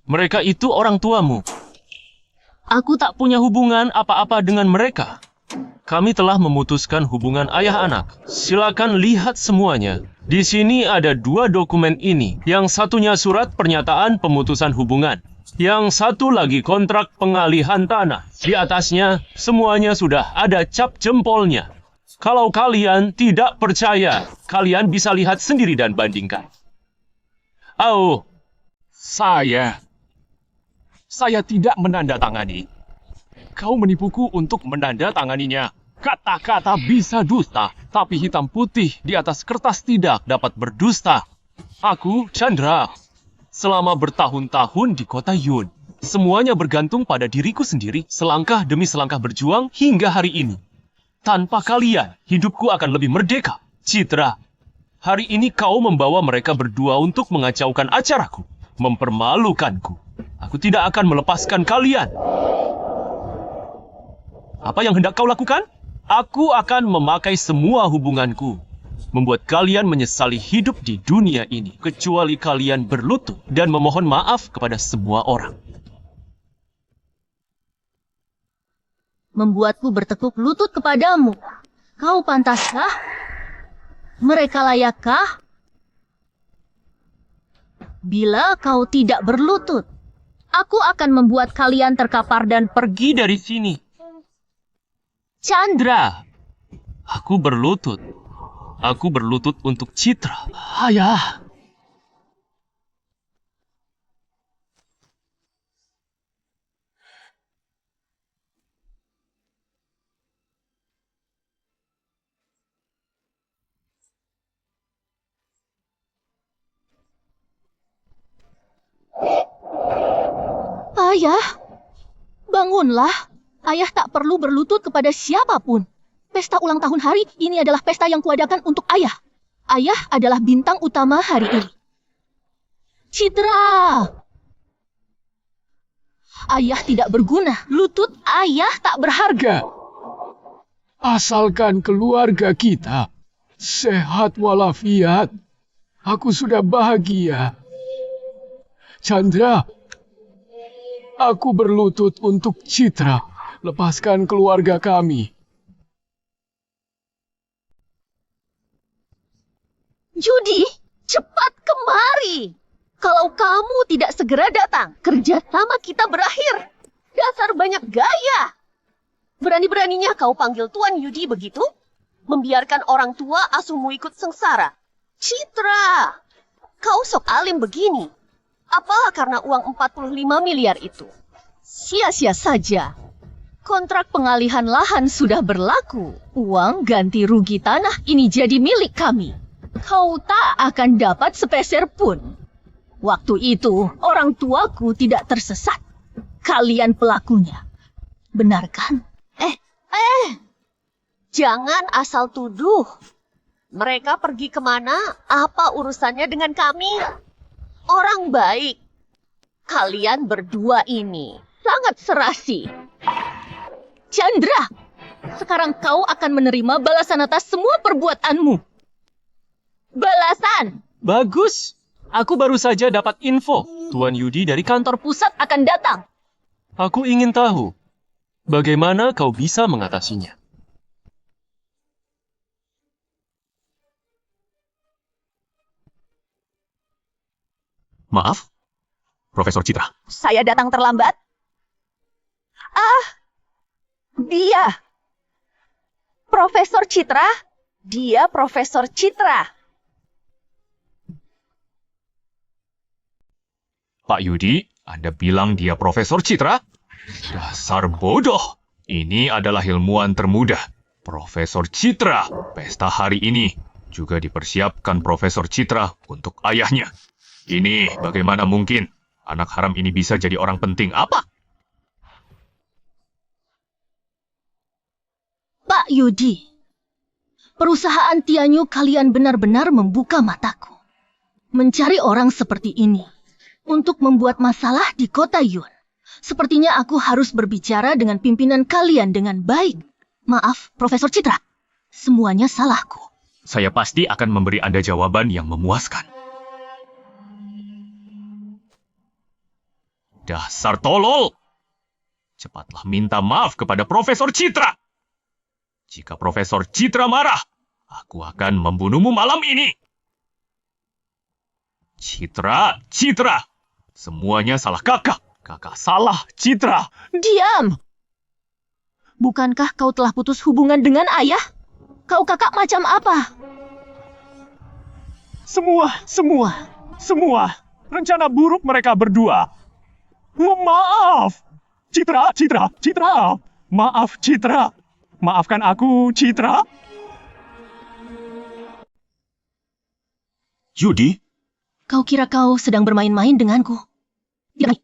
Mereka itu orang tuamu. Aku tak punya hubungan apa-apa dengan mereka. Kami telah memutuskan hubungan ayah anak. Silakan lihat semuanya. Di sini ada 2 dokumen ini. Yang satunya surat pernyataan pemutusan hubungan. Yang satu lagi kontrak pengalihan tanah. Di atasnya semuanya sudah ada cap jempolnya. Kalau kalian tidak percaya, kalian bisa lihat sendiri dan bandingkan. Oh, saya tidak menandatangani. Kau menipuku untuk menandatanganinya. Kata-kata bisa dusta, tapi hitam putih di atas kertas tidak dapat berdusta. aku, Chandra, selama bertahun-tahun di kota Yun, semuanya bergantung pada diriku sendiri, selangkah demi selangkah berjuang hingga hari ini. Tanpa kalian, hidupku akan lebih merdeka. Citra, hari ini kau membawa mereka berdua untuk mengacaukan acaraku, mempermalukanku. Aku tidak akan melepaskan kalian. Apa yang hendak kau lakukan? Aku akan memakai semua hubunganku, membuat kalian menyesali hidup di dunia ini, kecuali kalian berlutut dan memohon maaf kepada semua orang. Membuatku bertekuk lutut kepadamu. Kau pantaskah? Mereka layakkah? Bila kau tidak berlutut, aku akan membuat kalian terkapar dan pergi. Pergi dari sini. Chandra, Aku berlutut. Aku berlutut untuk Citra. Ayah, ayah, bangunlah. Ayah tak perlu berlutut kepada siapapun. Pesta ulang tahun hari ini adalah pesta yang kuadakan untuk ayah. Ayah adalah bintang utama hari ini. Citra! Ayah tidak berguna. Lutut ayah tak berharga. asalkan keluarga kita sehat walafiat, aku sudah bahagia. Chandra, aku berlutut untuk Citra. Lepaskan keluarga kami. Judy, cepat kemari. Kalau kamu tidak segera datang, kerjasama kita berakhir. Dasar banyak gaya. Berani-beraninya kau panggil Tuan Yudi begitu? Membiarkan orang tua asuhmu ikut sengsara. Citra, kau sok alim begini. Apa karena uang 45 miliar itu? Sia-sia saja. Kontrak pengalihan lahan sudah berlaku. Uang ganti rugi tanah ini jadi milik kami. Kau tak akan dapat sepeser pun. Waktu itu, orang tuaku tidak tersesat. Kalian pelakunya. Benar kan? Jangan asal tuduh. Mereka pergi kemana? Apa urusannya dengan kami? Orang baik. Kalian berdua ini sangat serasi. Chandra, sekarang kau akan menerima balasan atas semua perbuatanmu. Balasan! Bagus. Aku baru saja dapat info. Tuan Yudi dari kantor. Kantor pusat akan datang. Aku ingin tahu, bagaimana kau bisa mengatasinya? Maaf, Profesor Citra. Saya datang terlambat. Dia. Profesor Citra? Dia Profesor Citra. Pak Yudi, Anda bilang dia Profesor Citra? Dasar bodoh. Ini adalah ilmuwan termuda, Profesor Citra. Pesta hari ini juga dipersiapkan Profesor Citra untuk ayahnya. Ini bagaimana mungkin? Anak haram ini bisa jadi orang penting apa? Pak Yudi, perusahaan Tianyu kalian benar-benar membuka mataku. Mencari orang seperti ini untuk membuat masalah di kota Yun. Sepertinya aku harus berbicara dengan pimpinan kalian dengan baik. Maaf, Profesor Citra. Semuanya salahku. Saya pasti akan memberi Anda jawaban yang memuaskan. Dasar tolol! Cepatlah minta maaf kepada Profesor Citra. Jika Profesor Citra marah, aku akan membunuhmu malam ini. Citra, Citra. Semuanya salah kakak. Kakak salah, Citra. Diam! Bukankah kau telah putus hubungan dengan ayah? Kau kakak macam apa? Semua. Rencana buruk mereka berdua. Maaf. Citra. Maaf, Citra. Maafkan aku, Citra. Yudi, Kau kira kau sedang bermain-main denganku? Diam.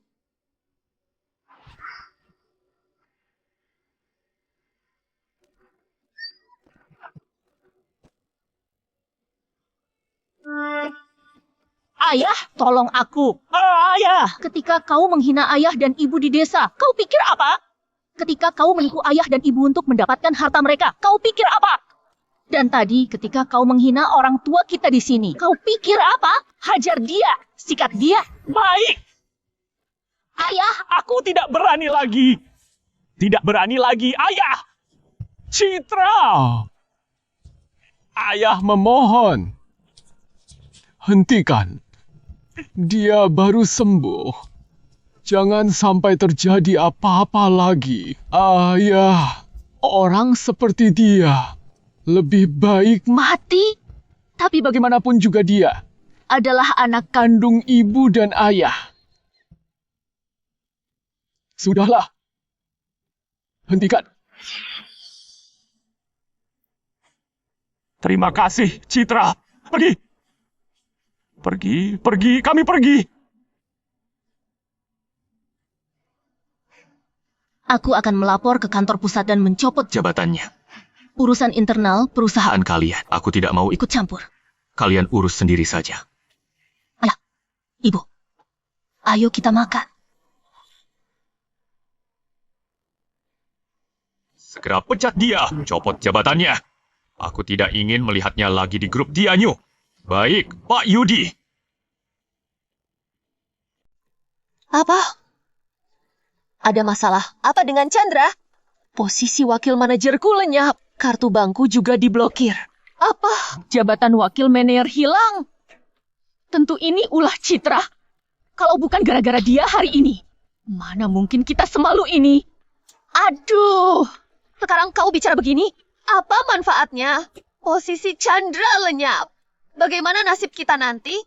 Ayah, tolong aku. Ayah! Ketika kau menghina ayah dan ibu di desa, kau pikir apa? Ketika kau menipu ayah dan ibu untuk mendapatkan harta mereka, kau pikir apa? Dan tadi ketika kau menghina orang tua kita di sini, kau pikir apa? Hajar dia, sikat dia. Baik. Ayah, Aku tidak berani lagi. Tidak berani lagi, ayah. Citra. Ayah memohon. Hentikan. Dia baru sembuh. Jangan sampai terjadi apa-apa lagi. Ayah, orang seperti dia lebih baik mati tapi bagaimanapun juga dia adalah anak kandung ibu dan ayah. Sudahlah. Hentikan. Terima kasih, Citra. Pergi, kami pergi. Aku akan melapor ke kantor pusat dan mencopot jabatannya. urusan internal perusahaan. Kalian, aku tidak mau Ikut campur. Kalian urus sendiri saja. Ayah, ibu, ayo kita makan. Segera pecat dia, copot jabatannya. Aku tidak ingin melihatnya lagi di grup Tianyu. Baik, Pak Yudi. Apa? Ada masalah apa dengan Chandra? Posisi wakil manajerku lenyap. Kartu bankku juga diblokir. Apa? Jabatan wakil manajer hilang. Tentu ini ulah Citra. Kalau bukan gara-gara dia hari ini, mana mungkin kita semalu ini? Aduh, sekarang kau bicara begini, apa manfaatnya? Posisi Chandra lenyap. Bagaimana nasib kita nanti?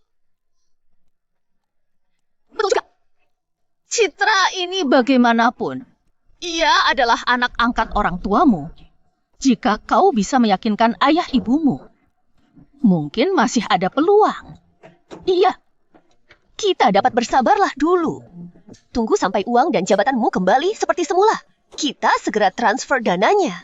Betul juga. Citra ini bagaimanapun, ia adalah anak angkat orang tuamu. Jika kau bisa meyakinkan ayah ibumu, mungkin masih ada peluang. Iya, kita dapat bersabarlah dulu. Tunggu sampai uang dan jabatanmu kembali seperti semula. Kita segera transfer dananya.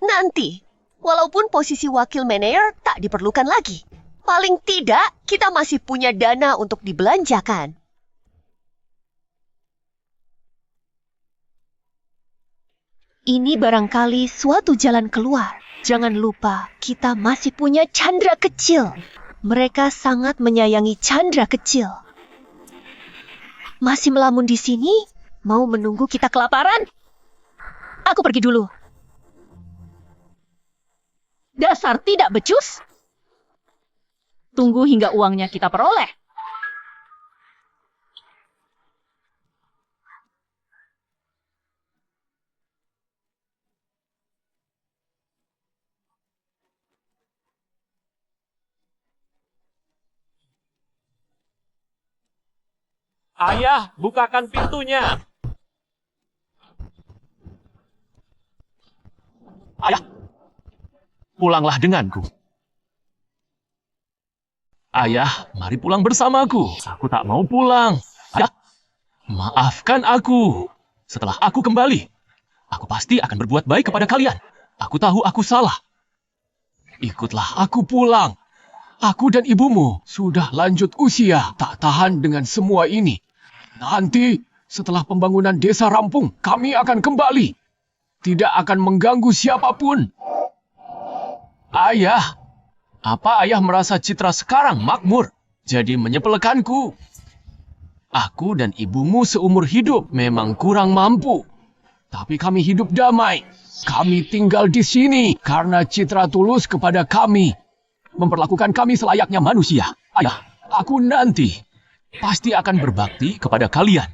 Nanti, walaupun posisi wakil manajer tak diperlukan lagi, paling tidak kita masih punya dana untuk dibelanjakan. Ini barangkali suatu jalan keluar. Jangan lupa, kita masih punya Chandra kecil. Mereka sangat menyayangi Chandra kecil. Masih melamun di sini? Mau menunggu kita kelaparan? Aku pergi dulu. Dasar tidak becus. Tunggu hingga uangnya kita peroleh. Ayah, bukakan pintunya. Ayah, pulanglah denganku. Ayah, mari pulang bersamaku. Aku tak mau pulang. Ayah, maafkan aku. Setelah aku kembali, aku pasti akan berbuat baik kepada kalian. Aku tahu aku salah. Ikutlah aku pulang. Aku dan ibumu sudah lanjut usia, tak tahan dengan semua ini. Nanti, setelah pembangunan desa rampung, kami akan kembali. Tidak akan mengganggu siapapun. Ayah, apa ayah merasa Citra sekarang makmur? Jadi menyepelekanku. Aku dan ibumu seumur hidup memang kurang mampu. Tapi kami hidup damai. Kami tinggal di sini karena Citra tulus kepada kami. Memperlakukan kami selayaknya manusia. Ayah, aku nanti pasti akan berbakti kepada kalian.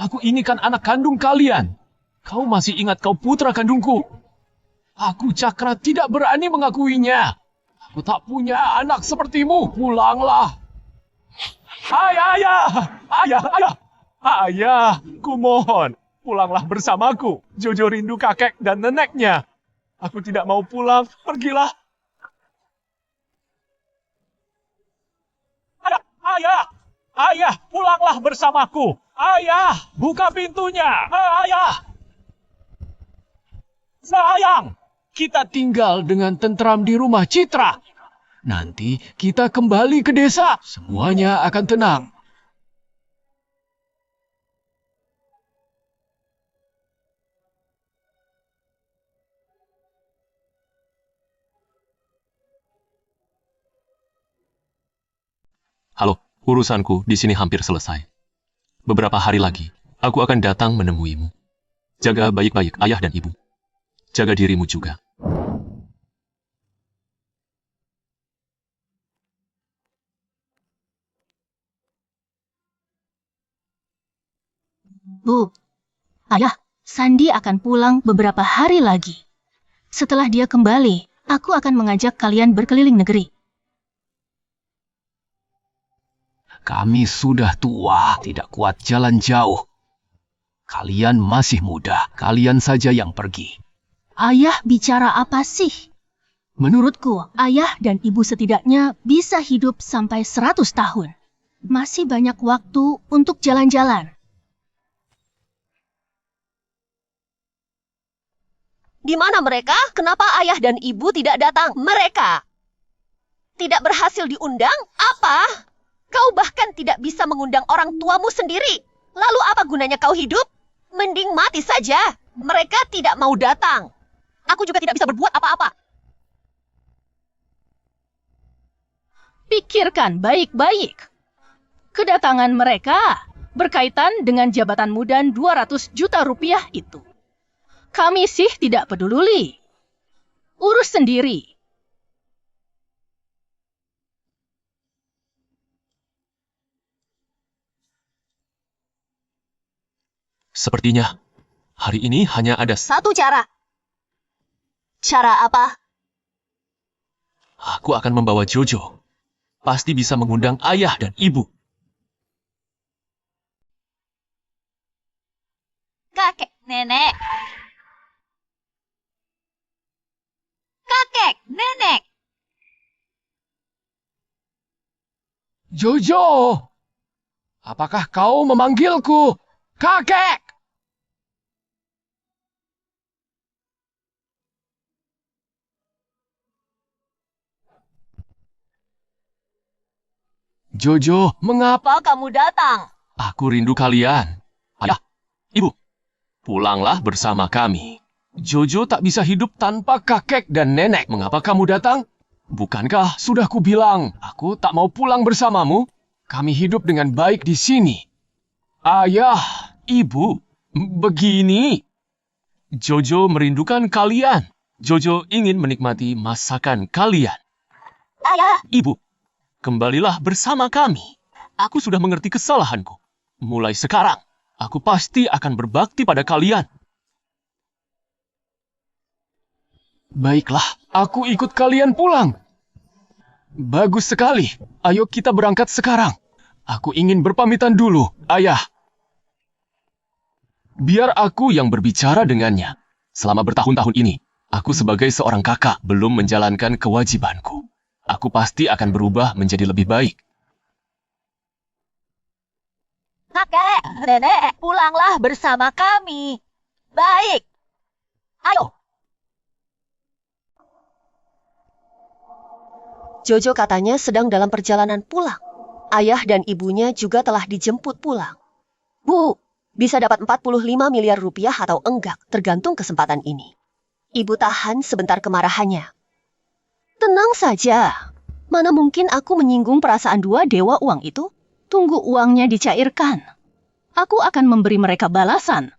Aku ini kan anak kandung kalian. Kau masih ingat kau putra kandungku? Aku Cakra tidak berani mengakuinya. Aku tak punya anak sepertimu. Pulanglah. Ayah, kumohon. Pulanglah bersamaku. Jojo rindu kakek dan neneknya. Aku tidak mau pulang. Pergilah. Ayah, pulanglah bersamaku. Ayah, buka pintunya. Ayah. Sayang, kita tinggal dengan tentram di rumah Citra. Nanti kita kembali ke desa. Semuanya akan tenang. Halo, urusanku di sini hampir selesai. Beberapa hari lagi, aku akan datang menemuimu. Jaga baik-baik ayah dan ibu. Jaga dirimu juga. Bu, ayah, Sandi akan pulang beberapa hari lagi. Setelah dia kembali, aku akan mengajak kalian berkeliling negeri. Kami sudah tua, tidak kuat jalan jauh. Kalian masih muda, kalian saja yang pergi. Ayah bicara apa sih? Menurutku, ayah dan ibu setidaknya bisa hidup sampai 100 tahun. Masih banyak waktu untuk jalan-jalan. Di mana mereka? Kenapa ayah dan ibu tidak datang? Mereka tidak berhasil diundang? Apa? Kau bahkan tidak bisa mengundang orang tuamu sendiri. Lalu apa gunanya kau hidup? Mending mati saja. Mereka tidak mau datang. Aku juga tidak bisa berbuat apa-apa. Pikirkan baik-baik. Kedatangan mereka berkaitan dengan jabatanmu dan 200 juta rupiah itu. Kami sih tidak peduli. Urus sendiri. Sepertinya, hari ini hanya ada Satu cara. Cara apa? aku akan membawa Jojo. Pasti bisa mengundang ayah dan ibu. Kakek, nenek. Kakek, nenek. Jojo, apakah kau memanggilku? Kakek! Jojo, mengapa? Apa kamu datang? Aku rindu kalian. Ayah, ibu, pulanglah bersama kami. Jojo tak bisa hidup tanpa kakek dan nenek. Mengapa kamu datang? Bukankah sudah kubilang, aku tak mau pulang bersamamu? Kami hidup dengan baik di sini. Ayah, ibu, begini. Jojo merindukan kalian. Jojo ingin menikmati masakan kalian. Ayah, Ibu, kembalilah bersama kami. Aku sudah mengerti kesalahanku. Mulai sekarang, aku pasti akan berbakti pada kalian. Baiklah, aku ikut kalian pulang. Bagus sekali. Ayo kita berangkat sekarang. Aku ingin berpamitan dulu, Ayah. Biar aku yang berbicara dengannya. Selama bertahun-tahun ini, aku sebagai seorang kakak belum menjalankan kewajibanku. Aku pasti akan berubah menjadi lebih baik. Kakek, nenek, pulanglah bersama kami. Baik. Ayo. Jojo katanya sedang dalam perjalanan pulang. Ayah dan ibunya juga telah dijemput pulang. Bu, bisa dapat 45 miliar rupiah atau enggak, tergantung kesempatan ini. Ibu tahan sebentar kemarahannya. Tenang saja. Mana mungkin aku menyinggung perasaan dua dewa uang itu? Tunggu uangnya dicairkan. Aku akan memberi mereka balasan.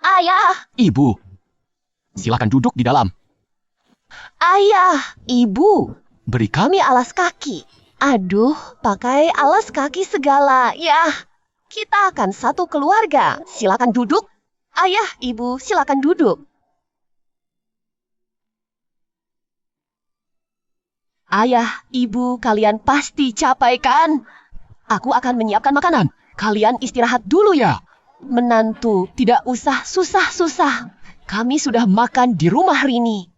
Ayah, Ibu, silakan duduk di dalam. Ayah, ibu, Beri kami alas kaki. Aduh, pakai alas kaki segala. Ya, kita akan satu keluarga. Silakan duduk. Ayah, ibu, silakan duduk. Ayah, ibu, kalian pasti capai kan? Aku akan menyiapkan makanan. Kalian istirahat dulu ya. Menantu, tidak usah susah-susah. Kami sudah makan di rumah Rini.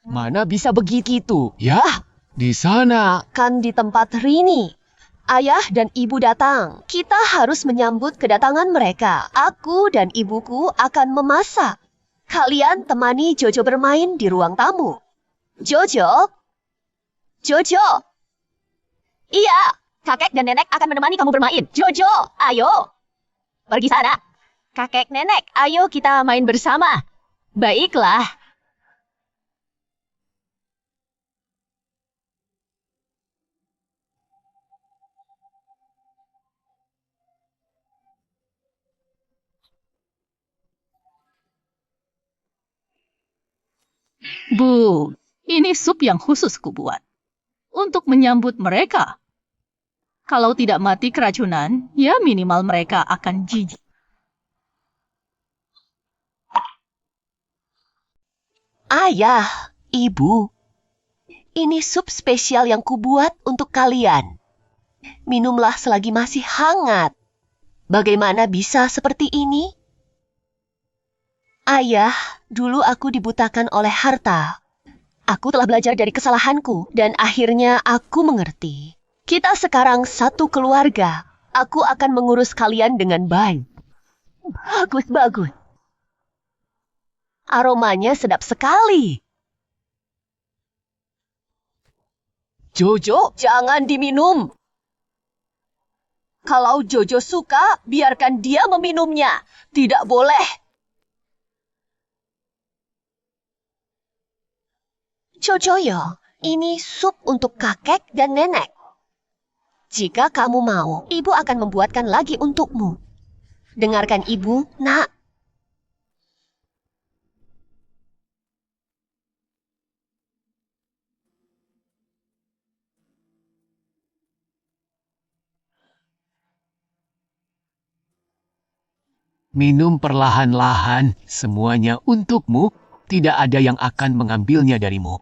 Mana bisa begitu? Ya, di sana. Kan di tempat Rini. Ayah dan ibu datang. Kita harus menyambut kedatangan mereka. Aku dan ibuku akan memasak. Kalian temani Jojo bermain di ruang tamu. Jojo? Jojo? iya. Kakek dan nenek akan menemani kamu bermain. Jojo, ayo. Pergi sana. Kakek, nenek, ayo kita main bersama. Baiklah. Bu, ini sup yang khusus kubuat. Untuk menyambut mereka. Kalau tidak mati keracunan, ya minimal mereka akan jijik. Ayah, ibu. Ini sup spesial yang kubuat untuk kalian. Minumlah selagi masih hangat. Bagaimana bisa seperti ini? Ayah, dulu aku dibutakan oleh harta. Aku telah belajar dari kesalahanku dan akhirnya aku mengerti. Kita sekarang satu keluarga. Aku akan mengurus kalian dengan baik. Bagus, bagus. Aromanya sedap sekali. Jojo, jangan diminum. Kalau Jojo suka, biarkan dia meminumnya. Tidak boleh. Jojoyo, ini sup untuk kakek dan nenek. Jika kamu mau, ibu akan membuatkan lagi untukmu. Dengarkan ibu, nak. Minum perlahan-lahan, semuanya untukmu. Tidak ada yang akan mengambilnya darimu.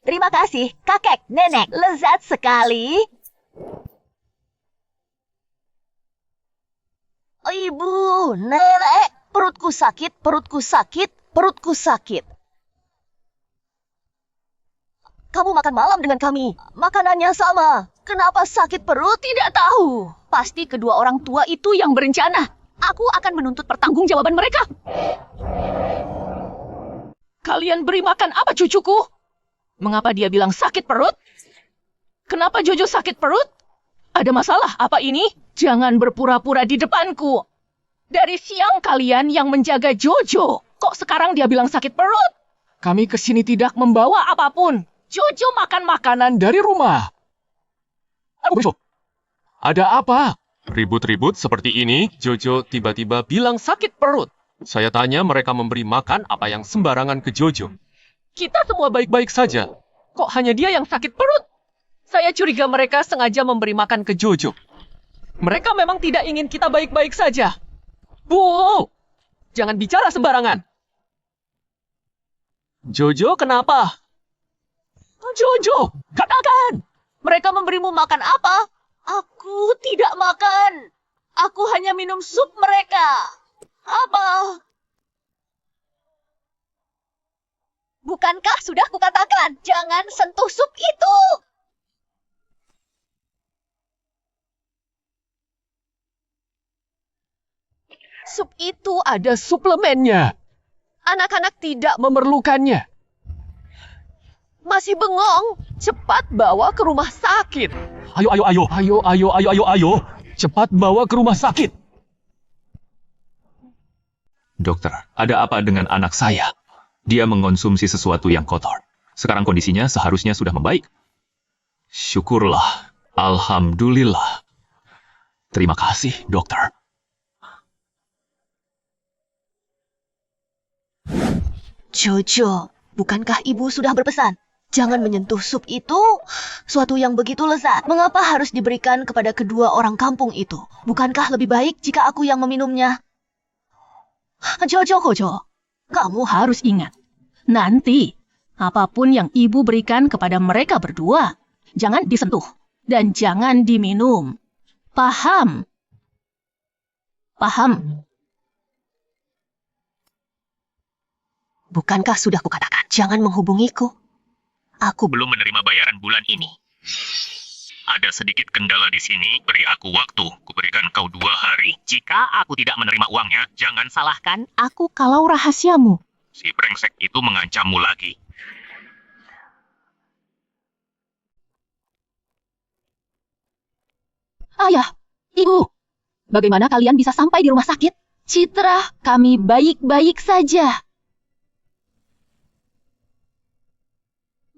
Terima kasih, kakek, nenek. Lezat sekali. Ibu, nenek, perutku sakit, perutku sakit, perutku sakit. Kamu makan malam dengan kami. Makanannya sama. Kenapa sakit perut? Tidak tahu. Pasti kedua orang tua itu yang berencana. Aku akan menuntut pertanggungjawaban mereka. Kalian beri makan apa cucuku? Mengapa dia bilang sakit perut? Kenapa Jojo sakit perut? Ada masalah apa ini? Jangan berpura-pura di depanku. Dari siang kalian yang menjaga Jojo. Kok sekarang dia bilang sakit perut? Kami kesini tidak membawa apapun. Jojo makan makanan Dari rumah. Ada apa? Ribut-ribut seperti ini, Jojo tiba-tiba bilang sakit perut. Saya tanya mereka memberi makan apa yang sembarangan ke Jojo. Kita semua baik-baik saja. Kok hanya dia yang sakit perut? Saya curiga mereka sengaja memberi makan ke Jojo. Mereka memang tidak ingin kita baik-baik saja. Bu, jangan bicara sembarangan. Jojo, kenapa? Jojo, katakan! Mereka memberimu makan apa? Aku tidak makan. Aku hanya minum sup mereka. Apa? Bukankah sudah kukatakan, jangan sentuh sup itu? Sup itu ada suplemennya. Anak-anak tidak memerlukannya. Masih bengong? Cepat bawa ke rumah sakit. Ayo. Cepat bawa ke rumah sakit. Dokter, ada apa dengan anak saya? Dia mengonsumsi sesuatu yang kotor. Sekarang kondisinya seharusnya sudah membaik. Syukurlah. Alhamdulillah. Terima kasih, dokter. Jojo, bukankah ibu sudah berpesan? Jangan menyentuh sup itu, suatu yang begitu lezat. Mengapa harus diberikan kepada kedua orang kampung itu? Bukankah lebih baik jika aku yang meminumnya? Jojo, kamu harus ingat. Nanti, apapun yang ibu berikan kepada mereka berdua, jangan disentuh dan jangan diminum. Paham? Paham? Bukankah sudah kukatakan, jangan menghubungiku? Aku Belum menerima bayaran bulan ini. Ada sedikit kendala di sini, beri aku waktu. Kuberikan kau 2 hari. Jika aku tidak menerima uangnya, jangan salahkan. Aku kalau rahasiamu. Si brengsek itu mengancammu lagi. Ayah, ibu, bagaimana kalian bisa sampai di rumah sakit? Citra, kami baik-baik saja.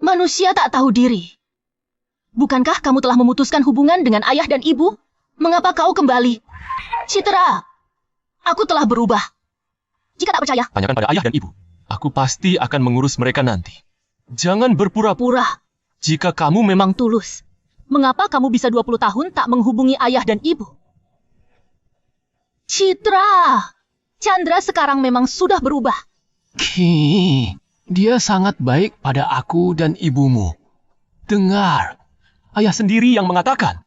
Manusia tak tahu diri. Bukankah kamu telah memutuskan hubungan dengan ayah dan ibu? Mengapa kau kembali? Citra, aku telah berubah. Jika tak percaya, Tanyakan pada ayah dan ibu. Aku pasti akan mengurus mereka nanti. Jangan berpura-pura. pura, Jika kamu memang tulus. Mengapa kamu bisa 20 tahun tak menghubungi ayah dan ibu? Citra, Chandra sekarang memang sudah berubah. Dia sangat baik pada aku dan ibumu. dengar. Ayah sendiri yang mengatakan.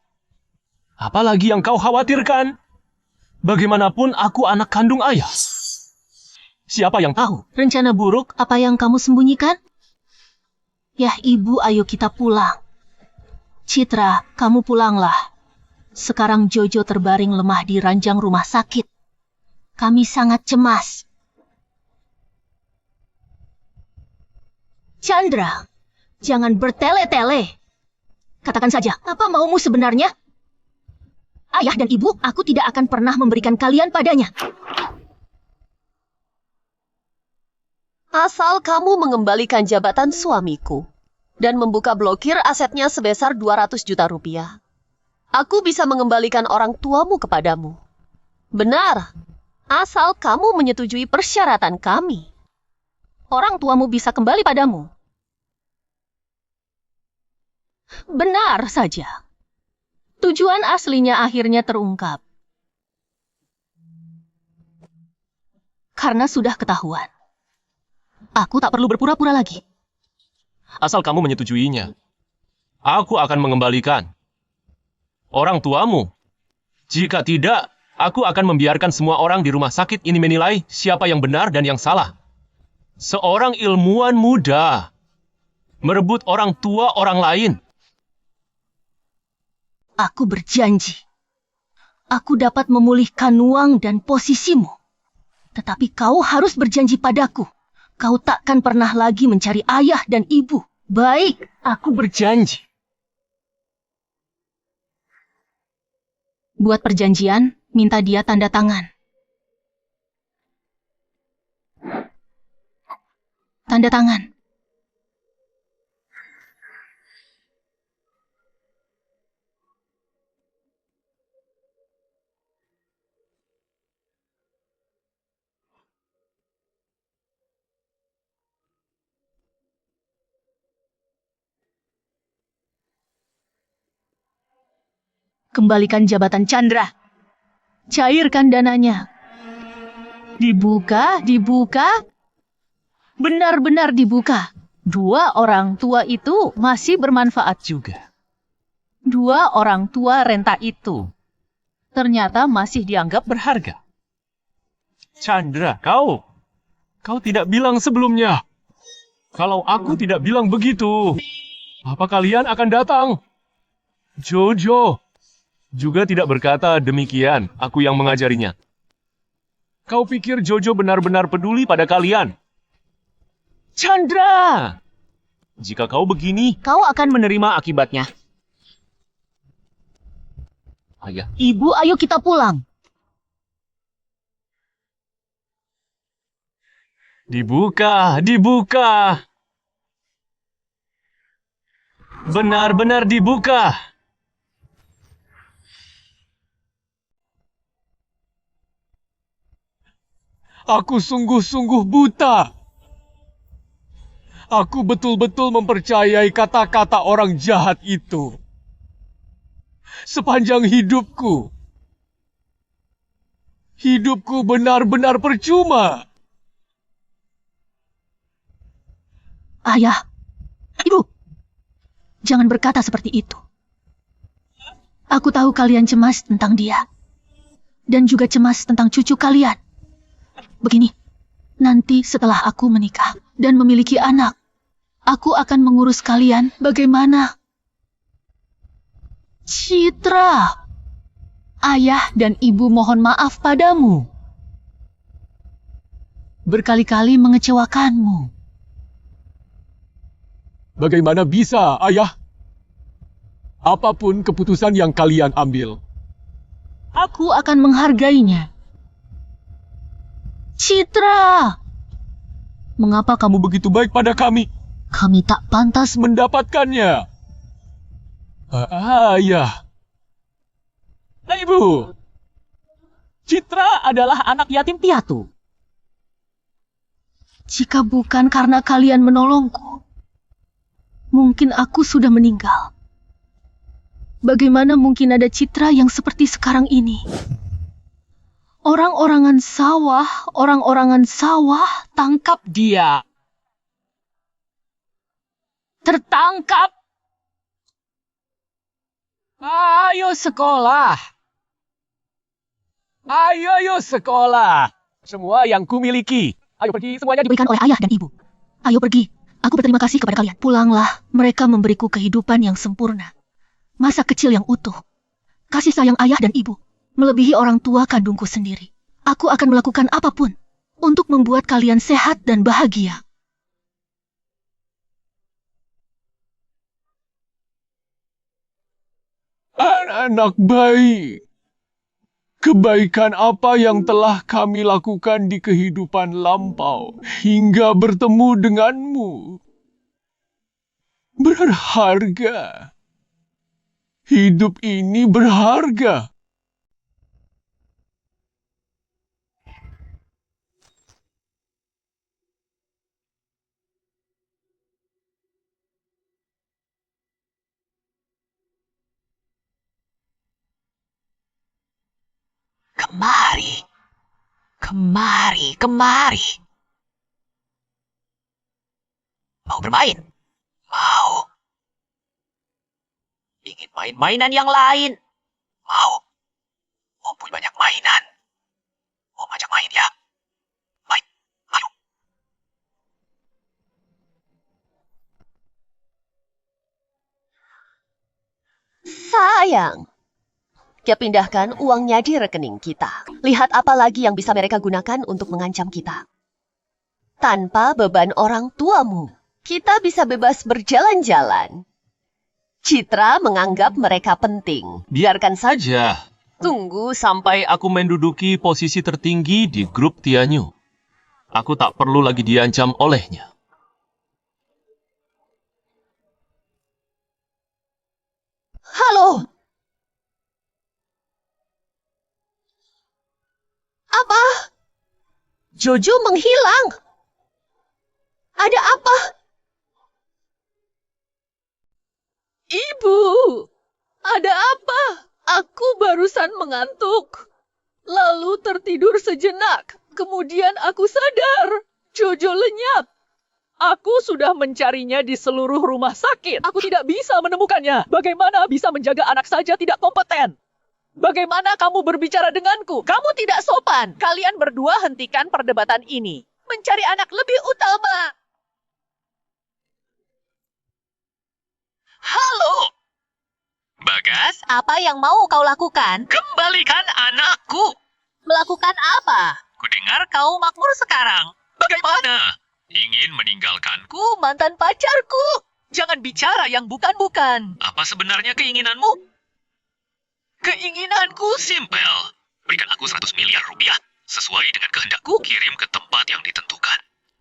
Apalagi yang kau khawatirkan? Bagaimanapun aku anak kandung ayah. Siapa yang tahu? Rencana buruk apa yang kamu sembunyikan? Yah ibu, ayo kita pulang. Citra, kamu pulanglah. Sekarang Jojo terbaring lemah di ranjang rumah sakit. Kami sangat cemas. Chandra, jangan bertele-tele. Katakan saja, apa maumu sebenarnya? Ayah dan ibu, aku tidak akan pernah memberikan kalian padanya. Asal kamu mengembalikan jabatan suamiku dan membuka blokir asetnya sebesar 200 juta rupiah, aku bisa mengembalikan orang tuamu kepadamu. Benar, asal kamu menyetujui persyaratan kami. Orang tuamu bisa kembali padamu. Benar saja. Tujuan aslinya akhirnya terungkap. Karena sudah ketahuan. Aku tak perlu berpura-pura lagi. Asal kamu menyetujuinya. Aku akan mengembalikan orang tuamu. Jika tidak, aku akan membiarkan semua orang di rumah sakit ini menilai siapa yang benar dan yang salah. Seorang ilmuwan muda merebut orang tua orang lain. Aku berjanji. Aku dapat memulihkan uang dan posisimu. Tetapi kau harus berjanji padaku. Kau takkan pernah lagi mencari ayah dan ibu. Baik, Aku berjanji. buat perjanjian, minta dia tanda tangan. Tanda tangan. Kembalikan jabatan Chandra. Cairkan dananya. Dibuka, dibuka. benar-benar dibuka. Dua orang tua itu masih bermanfaat juga. Dua orang tua renta itu ternyata masih dianggap berharga. Chandra, kau tidak bilang sebelumnya. Kalau aku tidak bilang begitu, apa kalian akan datang? Jojo juga tidak berkata demikian, aku yang mengajarinya. Kau pikir Jojo benar-benar peduli pada kalian? Chandra! Jika kau begini, Kau akan menerima akibatnya. ayah, Ibu, ayo kita pulang. dibuka. Benar-benar dibuka. Aku sungguh-sungguh buta. Aku betul-betul mempercayai kata-kata orang jahat itu. Sepanjang hidupku. Hidupku benar-benar percuma. Ayah, Ibu, jangan berkata seperti itu. Aku tahu kalian cemas tentang dia. Dan juga cemas tentang cucu kalian. Begini, nanti setelah aku menikah dan memiliki anak, aku akan mengurus kalian bagaimana? Citra, ayah dan ibu mohon maaf padamu. Berkali-kali mengecewakanmu. Bagaimana bisa, ayah? Apapun keputusan yang kalian ambil. Aku akan menghargainya. Citra, Mengapa kamu begitu baik pada kami? kami tak pantas. Mendapatkannya. Ayah. Ibu. Citra adalah anak yatim piatu. Jika bukan karena kalian menolongku, mungkin aku sudah meninggal. Bagaimana mungkin ada Citra yang seperti sekarang ini? Orang-orangan sawah, tangkap dia. Tertangkap. Ayo sekolah. Ayo sekolah. Semua yang kumiliki. Ayo pergi semuanya. Diberikan oleh ayah dan ibu. Ayo pergi. Aku berterima kasih kepada kalian. Pulanglah. Mereka memberiku kehidupan yang sempurna. Masa kecil yang utuh. Kasih sayang ayah dan ibu melebihi orang tua kandungku sendiri. Aku akan melakukan apapun untuk membuat kalian sehat dan bahagia. Anak baik. Kebaikan apa yang telah kami lakukan di kehidupan lampau hingga bertemu denganmu. Berharga. Hidup ini berharga. Kemari. Mau bermain? Mau. Ingin main mainan yang lain? Mau. Om punya banyak mainan. Om ajak main ya. Main. Ayo. Sayang. Dia pindahkan uangnya di rekening kita. Lihat apa lagi yang bisa mereka gunakan untuk mengancam kita. Tanpa beban orang tuamu, kita bisa bebas berjalan-jalan. Citra menganggap mereka penting. Biarkan saja. Tunggu Sampai aku menduduki posisi tertinggi di grup Tianyu. Aku tak perlu lagi diancam olehnya. Halo. Apa? Jojo menghilang. Ada apa? Ibu, ada apa? Aku barusan mengantuk. Lalu tertidur sejenak. Kemudian aku sadar. Jojo lenyap. Aku sudah mencarinya di seluruh rumah sakit. Aku tidak bisa menemukannya. Bagaimana bisa menjaga anak saja tidak kompeten? Bagaimana kamu berbicara denganku? Kamu tidak sopan. Kalian berdua hentikan perdebatan ini. Mencari anak lebih utama. Halo! Bagas, Apa yang mau kau lakukan? kembalikan anakku. Melakukan apa? Kudengar kau makmur sekarang. Bagaimana? Ingin meninggalkanku? Mantan pacarku. Jangan bicara yang bukan-bukan. Apa sebenarnya keinginanmu? Keinginanku simpel. Berikan aku 100 miliar rupiah. Sesuai dengan kehendakku, kirim ke tempat yang ditentukan.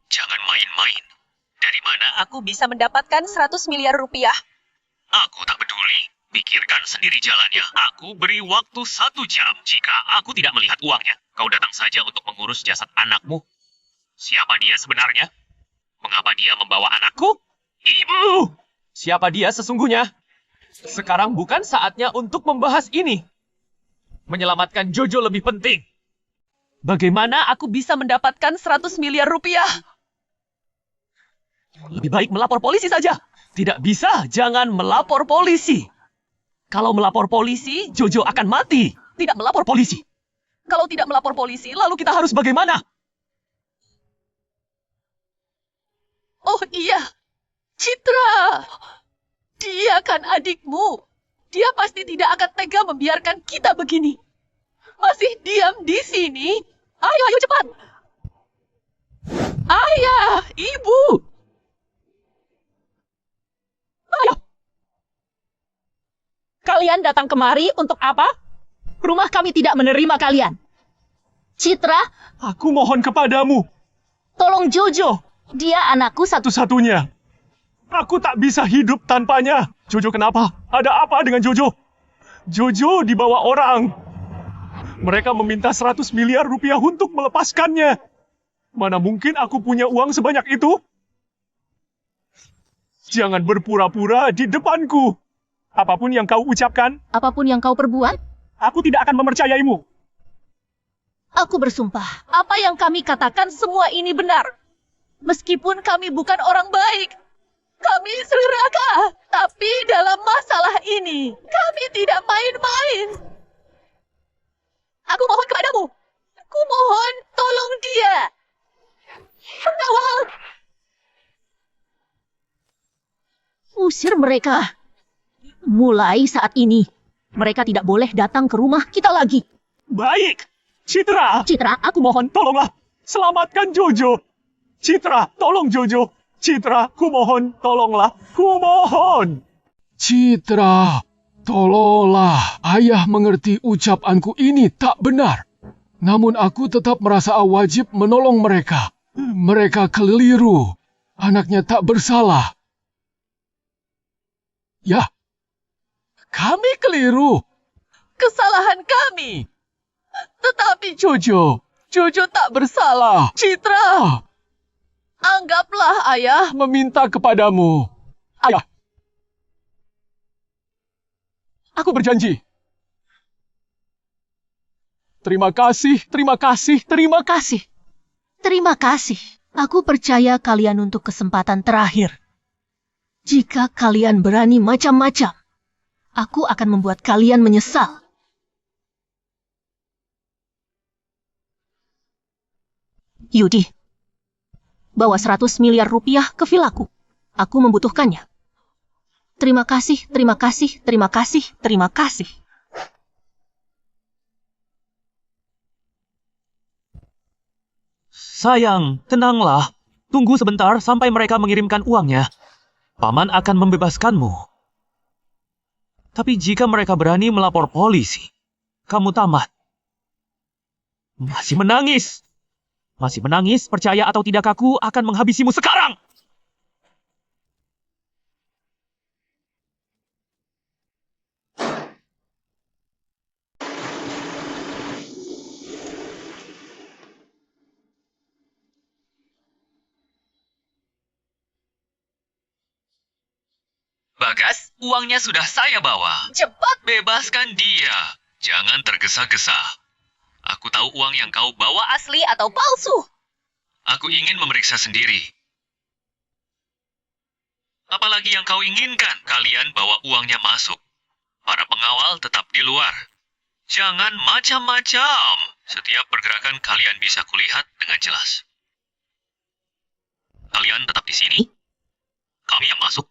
Jangan main-main. Dari mana Aku bisa mendapatkan 100 miliar rupiah. aku tak peduli. Pikirkan sendiri jalannya. Aku beri waktu 1 jam. Jika aku tidak melihat uangnya, kau datang saja untuk mengurus jasad anakmu. Siapa dia sebenarnya? Mengapa dia membawa anakku? Ibu! Siapa dia sesungguhnya? Sekarang bukan saatnya untuk membahas ini. Menyelamatkan Jojo lebih penting. Bagaimana aku bisa mendapatkan 100 miliar rupiah? Lebih baik melapor polisi saja. Tidak bisa, jangan melapor polisi. Kalau melapor polisi, Jojo akan mati. Tidak melapor polisi. Kalau tidak melapor polisi, lalu kita harus... Harus bagaimana? Oh iya, Citra. Dia kan adikmu. Dia pasti tidak akan tega membiarkan kita begini. Masih diam di sini. Ayo, ayo cepat. Ayah, ibu. Ayo. Kalian datang kemari untuk apa? Rumah kami tidak menerima kalian. Citra, Aku mohon kepadamu, tolong Jojo. Dia anakku satu-satunya. Aku tak bisa hidup tanpanya. Jojo kenapa? Ada apa dengan Jojo? Jojo dibawa orang. Mereka meminta 100 miliar rupiah untuk melepaskannya. Mana mungkin aku punya uang sebanyak itu? Jangan berpura-pura di depanku. Apapun yang kau ucapkan, Apapun yang kau perbuat, aku tidak akan mempercayaimu. aku bersumpah. Apa yang kami katakan semua ini benar. Meskipun kami bukan orang baik. Kami serakah. Tapi dalam masalah ini, kami tidak main-main. Aku mohon kepadamu. Aku mohon, tolong dia. Pengawal. Usir mereka. Mulai saat ini, mereka tidak boleh datang ke rumah kita lagi. Baik, Citra. Citra, aku mohon. Tolonglah, selamatkan Jojo. Citra, tolong Jojo. Citra, kumohon, tolonglah. Kumohon. Citra, tolonglah. Ayah mengerti ucapanku ini tak benar. Namun aku tetap merasa wajib menolong mereka. Mereka keliru. Anaknya tak bersalah. Ya, kami keliru. Kesalahan kami. Tetapi Jojo. Jojo tak bersalah. Citra. Anggaplah ayah. Meminta kepadamu. Ayah. Aku berjanji. Terima kasih, terima kasih, terima kasih. Terima kasih. Aku percaya kalian untuk kesempatan terakhir. Jika kalian berani macam-macam, aku akan membuat kalian menyesal. Yudi, bawa 100 miliar rupiah ke vilaku. Aku membutuhkannya. Terima kasih, terima kasih, terima kasih, terima kasih. Sayang, tenanglah. Tunggu sebentar sampai mereka mengirimkan uangnya. Paman akan membebaskanmu. Tapi jika mereka berani melapor polisi, kamu tamat. Masih menangis. Masih menangis, percaya atau tidak aku akan menghabisimu sekarang. Bagas, uangnya sudah saya bawa. Cepat. Bebaskan dia. Jangan tergesa-gesa. Aku tahu uang yang kau bawa. Asli atau palsu? Aku ingin memeriksa sendiri. Apalagi yang kau inginkan? Kalian bawa uangnya masuk. Para pengawal tetap di luar. Jangan macam-macam. Setiap pergerakan kalian bisa kulihat dengan jelas. Kalian tetap di sini. Kami yang masuk.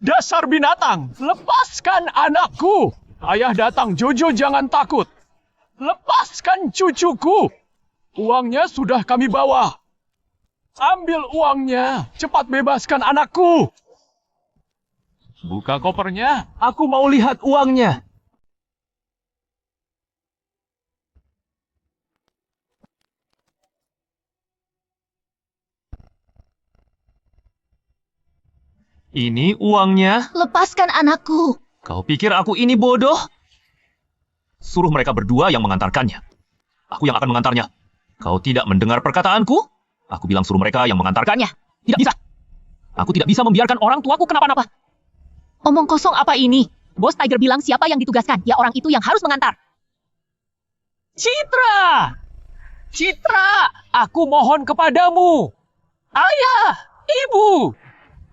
Dasar binatang, lepaskan anakku. Ayah datang, Jojo jangan takut. Lepaskan cucuku. Uangnya sudah kami bawa. Ambil uangnya, cepat bebaskan anakku. Buka kopernya, aku mau lihat uangnya. Ini uangnya. Lepaskan anakku. Kau pikir aku ini bodoh? Suruh mereka berdua yang mengantarkannya. Aku yang akan mengantarnya. Kau tidak mendengar perkataanku? Aku bilang suruh mereka yang mengantarkannya. Tidak bisa. Aku tidak bisa membiarkan orang tuaku kenapa-napa. Omong kosong apa ini? Bos Tiger bilang siapa yang ditugaskan. Ya orang itu yang harus mengantar. Citra! Citra, aku mohon kepadamu. Ayah, ibu,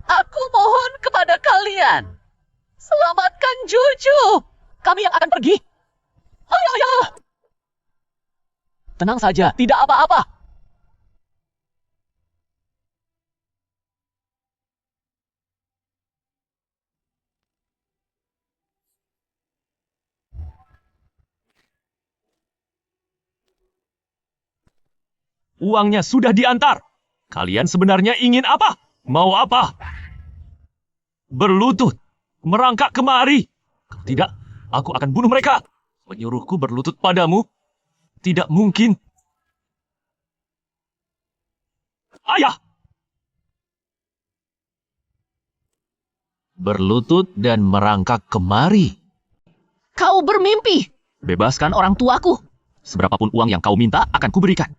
aku mohon kepada kalian. Selamatkan Jojo. Kami yang akan pergi. Ayah. Tenang saja, tidak apa-apa. Uangnya sudah diantar. Kalian sebenarnya ingin apa? Mau apa? Berlutut. Merangkak kemari. Kalau tidak, aku akan bunuh mereka. Menyuruhku berlutut padamu? Tidak mungkin. Ayah! Berlutut dan merangkak kemari. Kau bermimpi. Bebaskan orang tuaku. Seberapapun uang yang kau minta akan kuberikan.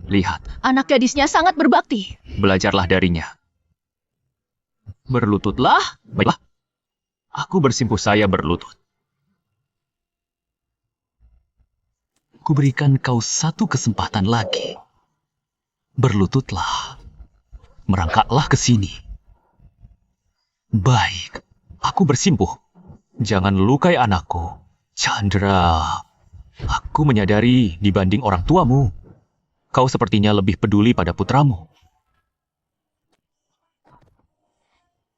Lihat, Anak gadisnya sangat berbakti. belajarlah darinya. Berlututlah, baiklah. Aku bersimpuh saya berlutut. Kuberikan kau satu kesempatan lagi. Berlututlah. Merangkaklah ke sini. Baik, aku bersimpuh. Jangan lukai anakku. Chandra, aku menyadari dibanding orang tuamu, kau sepertinya lebih peduli pada putramu.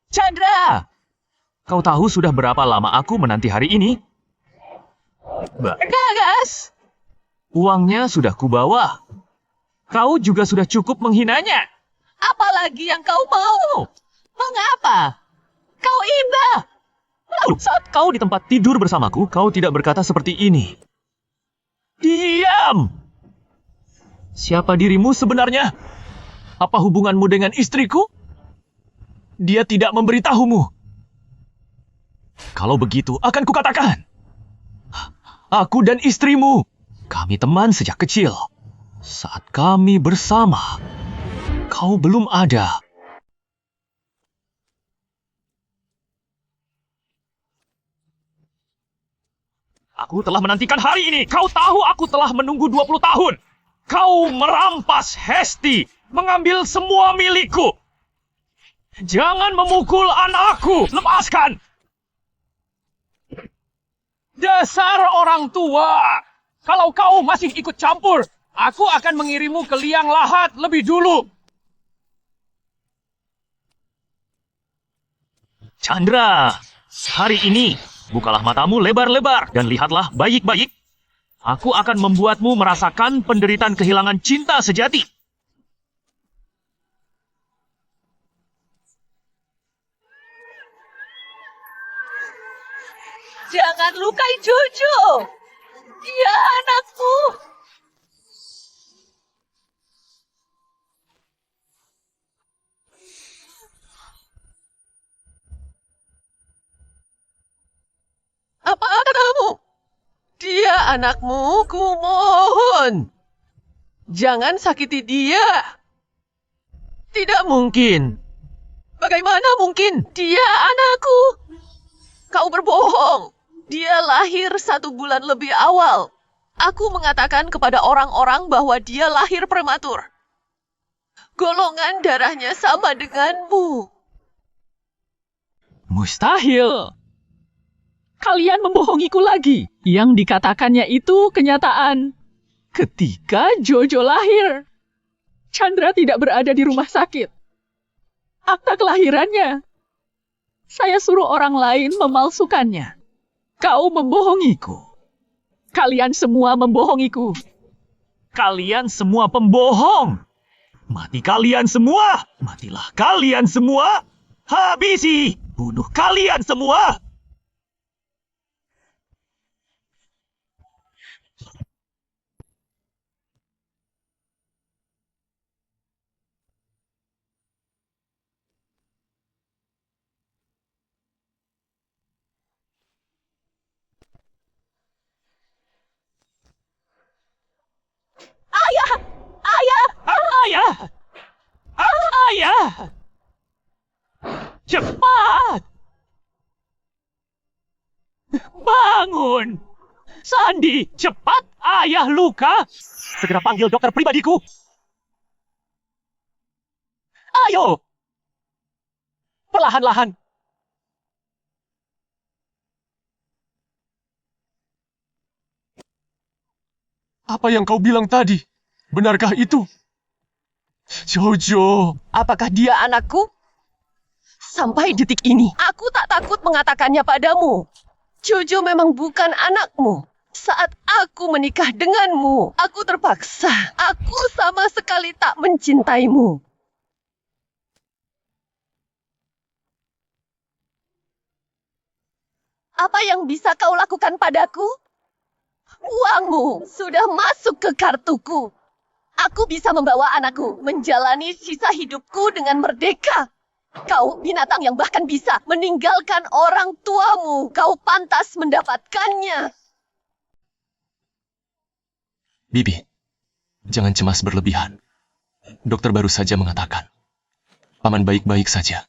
Chandra! Kau tahu sudah berapa lama aku menanti hari ini? Gagas! Uangnya sudah kubawa. Kau juga sudah cukup menghinanya. Apalagi yang kau mau? Mengapa? Kau indah. Lalu saat kau di tempat tidur bersamaku, kau tidak berkata seperti ini. Diam! Siapa dirimu sebenarnya? Apa hubunganmu dengan istriku? Dia tidak memberitahumu. Kalau begitu, akan kukatakan. Aku dan istrimu, kami teman sejak kecil. Saat kami bersama, kau belum ada. Aku telah menantikan hari ini. Kau tahu aku telah menunggu 20 tahun. Kau merampas Hesti, mengambil semua milikku. Jangan memukul anakku. Lepaskan. Dasar orang tua. Kalau kau masih ikut campur, aku akan mengirimmu ke liang lahat lebih dulu. Chandra, hari ini, bukalah matamu lebar-lebar dan lihatlah baik-baik. Aku akan membuatmu merasakan penderitaan kehilangan cinta sejati. Jangan lukai Jojo. Dia anakku. Apa katamu? Dia anakmu, kumohon. Jangan sakiti dia. Tidak mungkin. Bagaimana mungkin? Dia anakku. Kau berbohong. Dia lahir 1 bulan lebih awal. Aku mengatakan kepada orang-orang bahwa dia lahir prematur. Golongan darahnya sama denganmu. Mustahil. Kalian membohongiku lagi. Yang dikatakannya itu kenyataan. Ketika Jojo lahir, Chandra tidak berada di rumah sakit. Akta kelahirannya, saya suruh orang lain memalsukannya. Kau membohongiku. Kalian semua membohongiku. Kalian semua pembohong. Mati kalian semua. Matilah kalian semua. Habisi. Bunuh kalian semua. Ayah! Ayah! Ayah! Ayah! Cepat! Bangun! Sandi, cepat! Ayah luka! Segera panggil dokter pribadiku! Ayo! Perlahan-lahan! Apa yang kau bilang tadi? Benarkah itu? Jojo. Apakah dia anakku? Sampai detik ini, aku tak takut mengatakannya padamu. Jojo memang bukan anakmu. Saat aku menikah denganmu, aku terpaksa. Aku sama sekali tak mencintaimu. Apa yang bisa kau lakukan padaku? Uangmu sudah masuk ke kartuku. Aku bisa membawa anakku menjalani sisa hidupku dengan merdeka. Kau binatang yang bahkan bisa meninggalkan orang tuamu. Kau pantas mendapatkannya. Bibi, jangan cemas berlebihan. Dokter baru saja mengatakan, Paman baik-baik saja.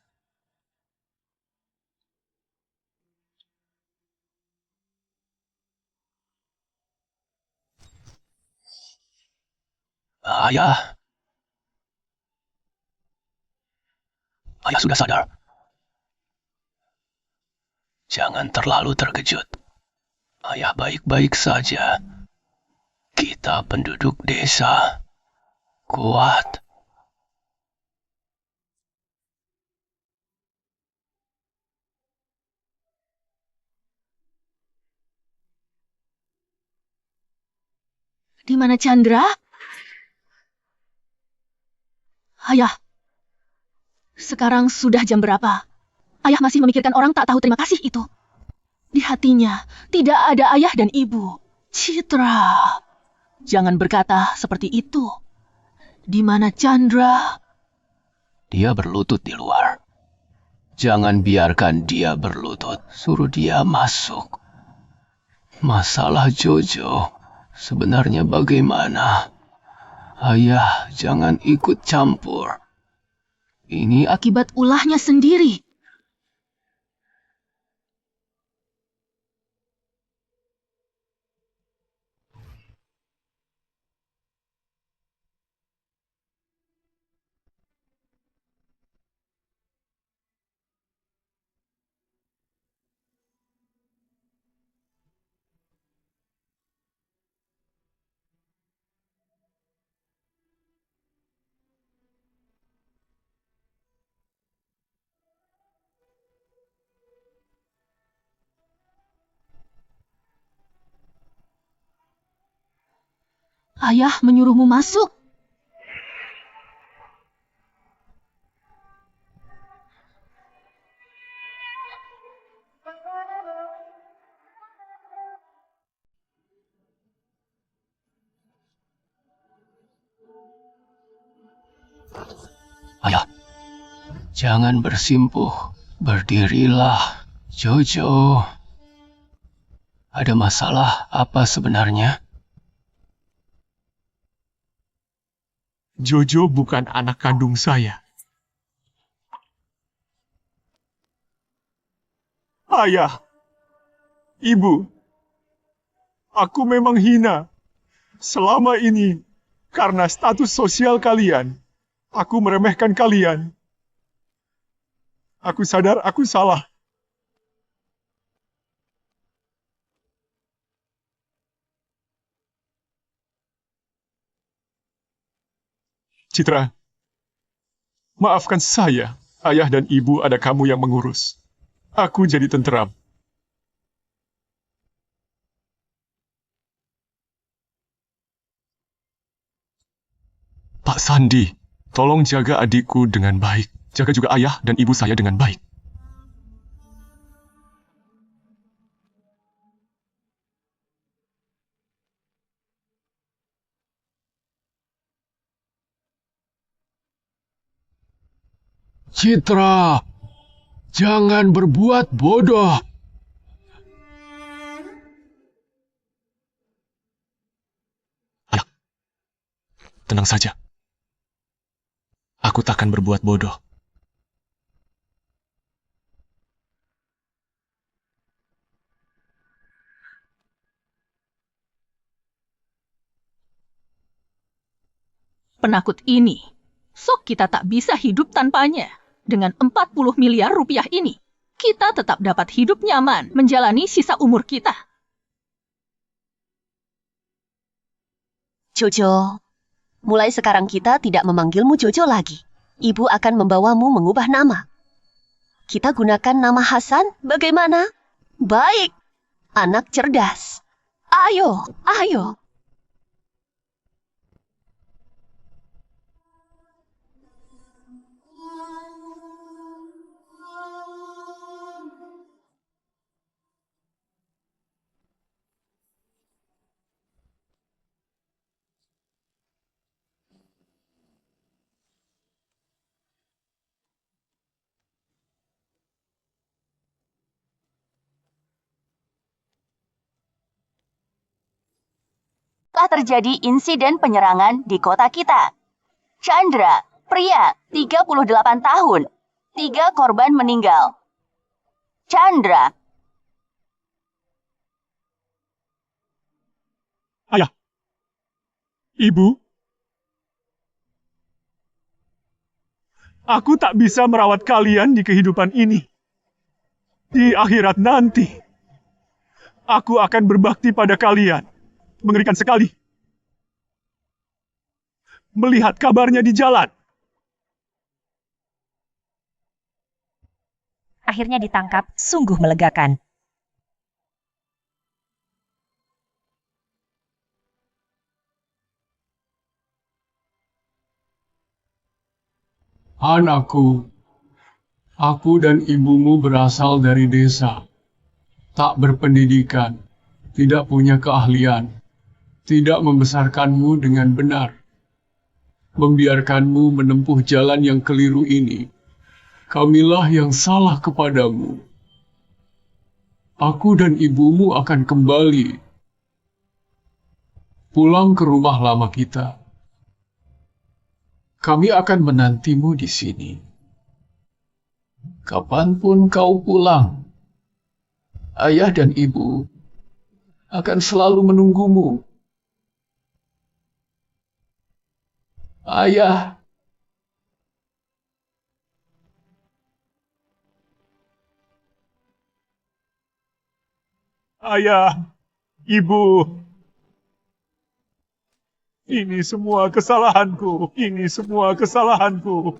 Ayah. Ayah sudah sadar. Jangan terlalu terkejut. Ayah baik-baik saja. Kita penduduk desa kuat. Di mana Chandra? Ayah, sekarang sudah jam berapa? Ayah masih memikirkan orang tak tahu terima kasih itu. Di hatinya tidak ada ayah dan ibu. Citra, jangan berkata seperti itu. Di mana Chandra? Dia berlutut di luar. Jangan biarkan dia berlutut. Suruh dia masuk. Masalah Jojo sebenarnya bagaimana? Ayah, jangan ikut campur. Ini Akibat ulahnya sendiri. Ayah menyuruhmu masuk. Ayah, jangan bersimpuh. Berdirilah, Jojo. Ada masalah apa sebenarnya? Jojo bukan anak kandung saya. Ayah, Ibu, aku memang hina. Selama ini, karena status sosial kalian, aku meremehkan kalian. Aku sadar aku salah. Citra, maafkan saya. Ayah dan ibu ada kamu yang mengurus. Aku jadi tenteram. Pak Sandi, tolong jaga adikku dengan baik. Jaga juga ayah dan ibu saya dengan baik. Citra, jangan berbuat bodoh. Ayah, tenang saja. Aku takkan berbuat bodoh. Penakut ini, sok kita tak bisa hidup tanpanya. Dengan 40 miliar rupiah ini, kita tetap dapat hidup nyaman menjalani sisa umur kita. Jojo, mulai sekarang kita tidak memanggilmu Jojo lagi. Ibu akan membawamu mengubah nama. Kita gunakan nama Hasan, bagaimana? Baik, anak cerdas. Ayo, ayo. Telah terjadi insiden penyerangan di kota kita. Chandra, pria, 38 tahun. 3 korban meninggal. Chandra. Ayah, ibu, aku tak bisa merawat kalian di kehidupan ini. Di akhirat nanti, aku akan berbakti pada kalian. Mengerikan sekali. Melihat kabarnya di jalan. Akhirnya ditangkap, sungguh melegakan. Anakku, aku dan ibumu berasal dari desa. Tak berpendidikan, tidak punya keahlian. Tidak membesarkanmu dengan benar, membiarkanmu menempuh jalan yang keliru ini. Kamilah yang salah kepadamu. Aku dan ibumu akan kembali pulang ke rumah lama kita. Kami akan menantimu di sini. Kapanpun kau pulang, ayah dan ibu akan selalu menunggumu. Ayah, Ayah, ibu, ini semua kesalahanku. Ini semua kesalahanku.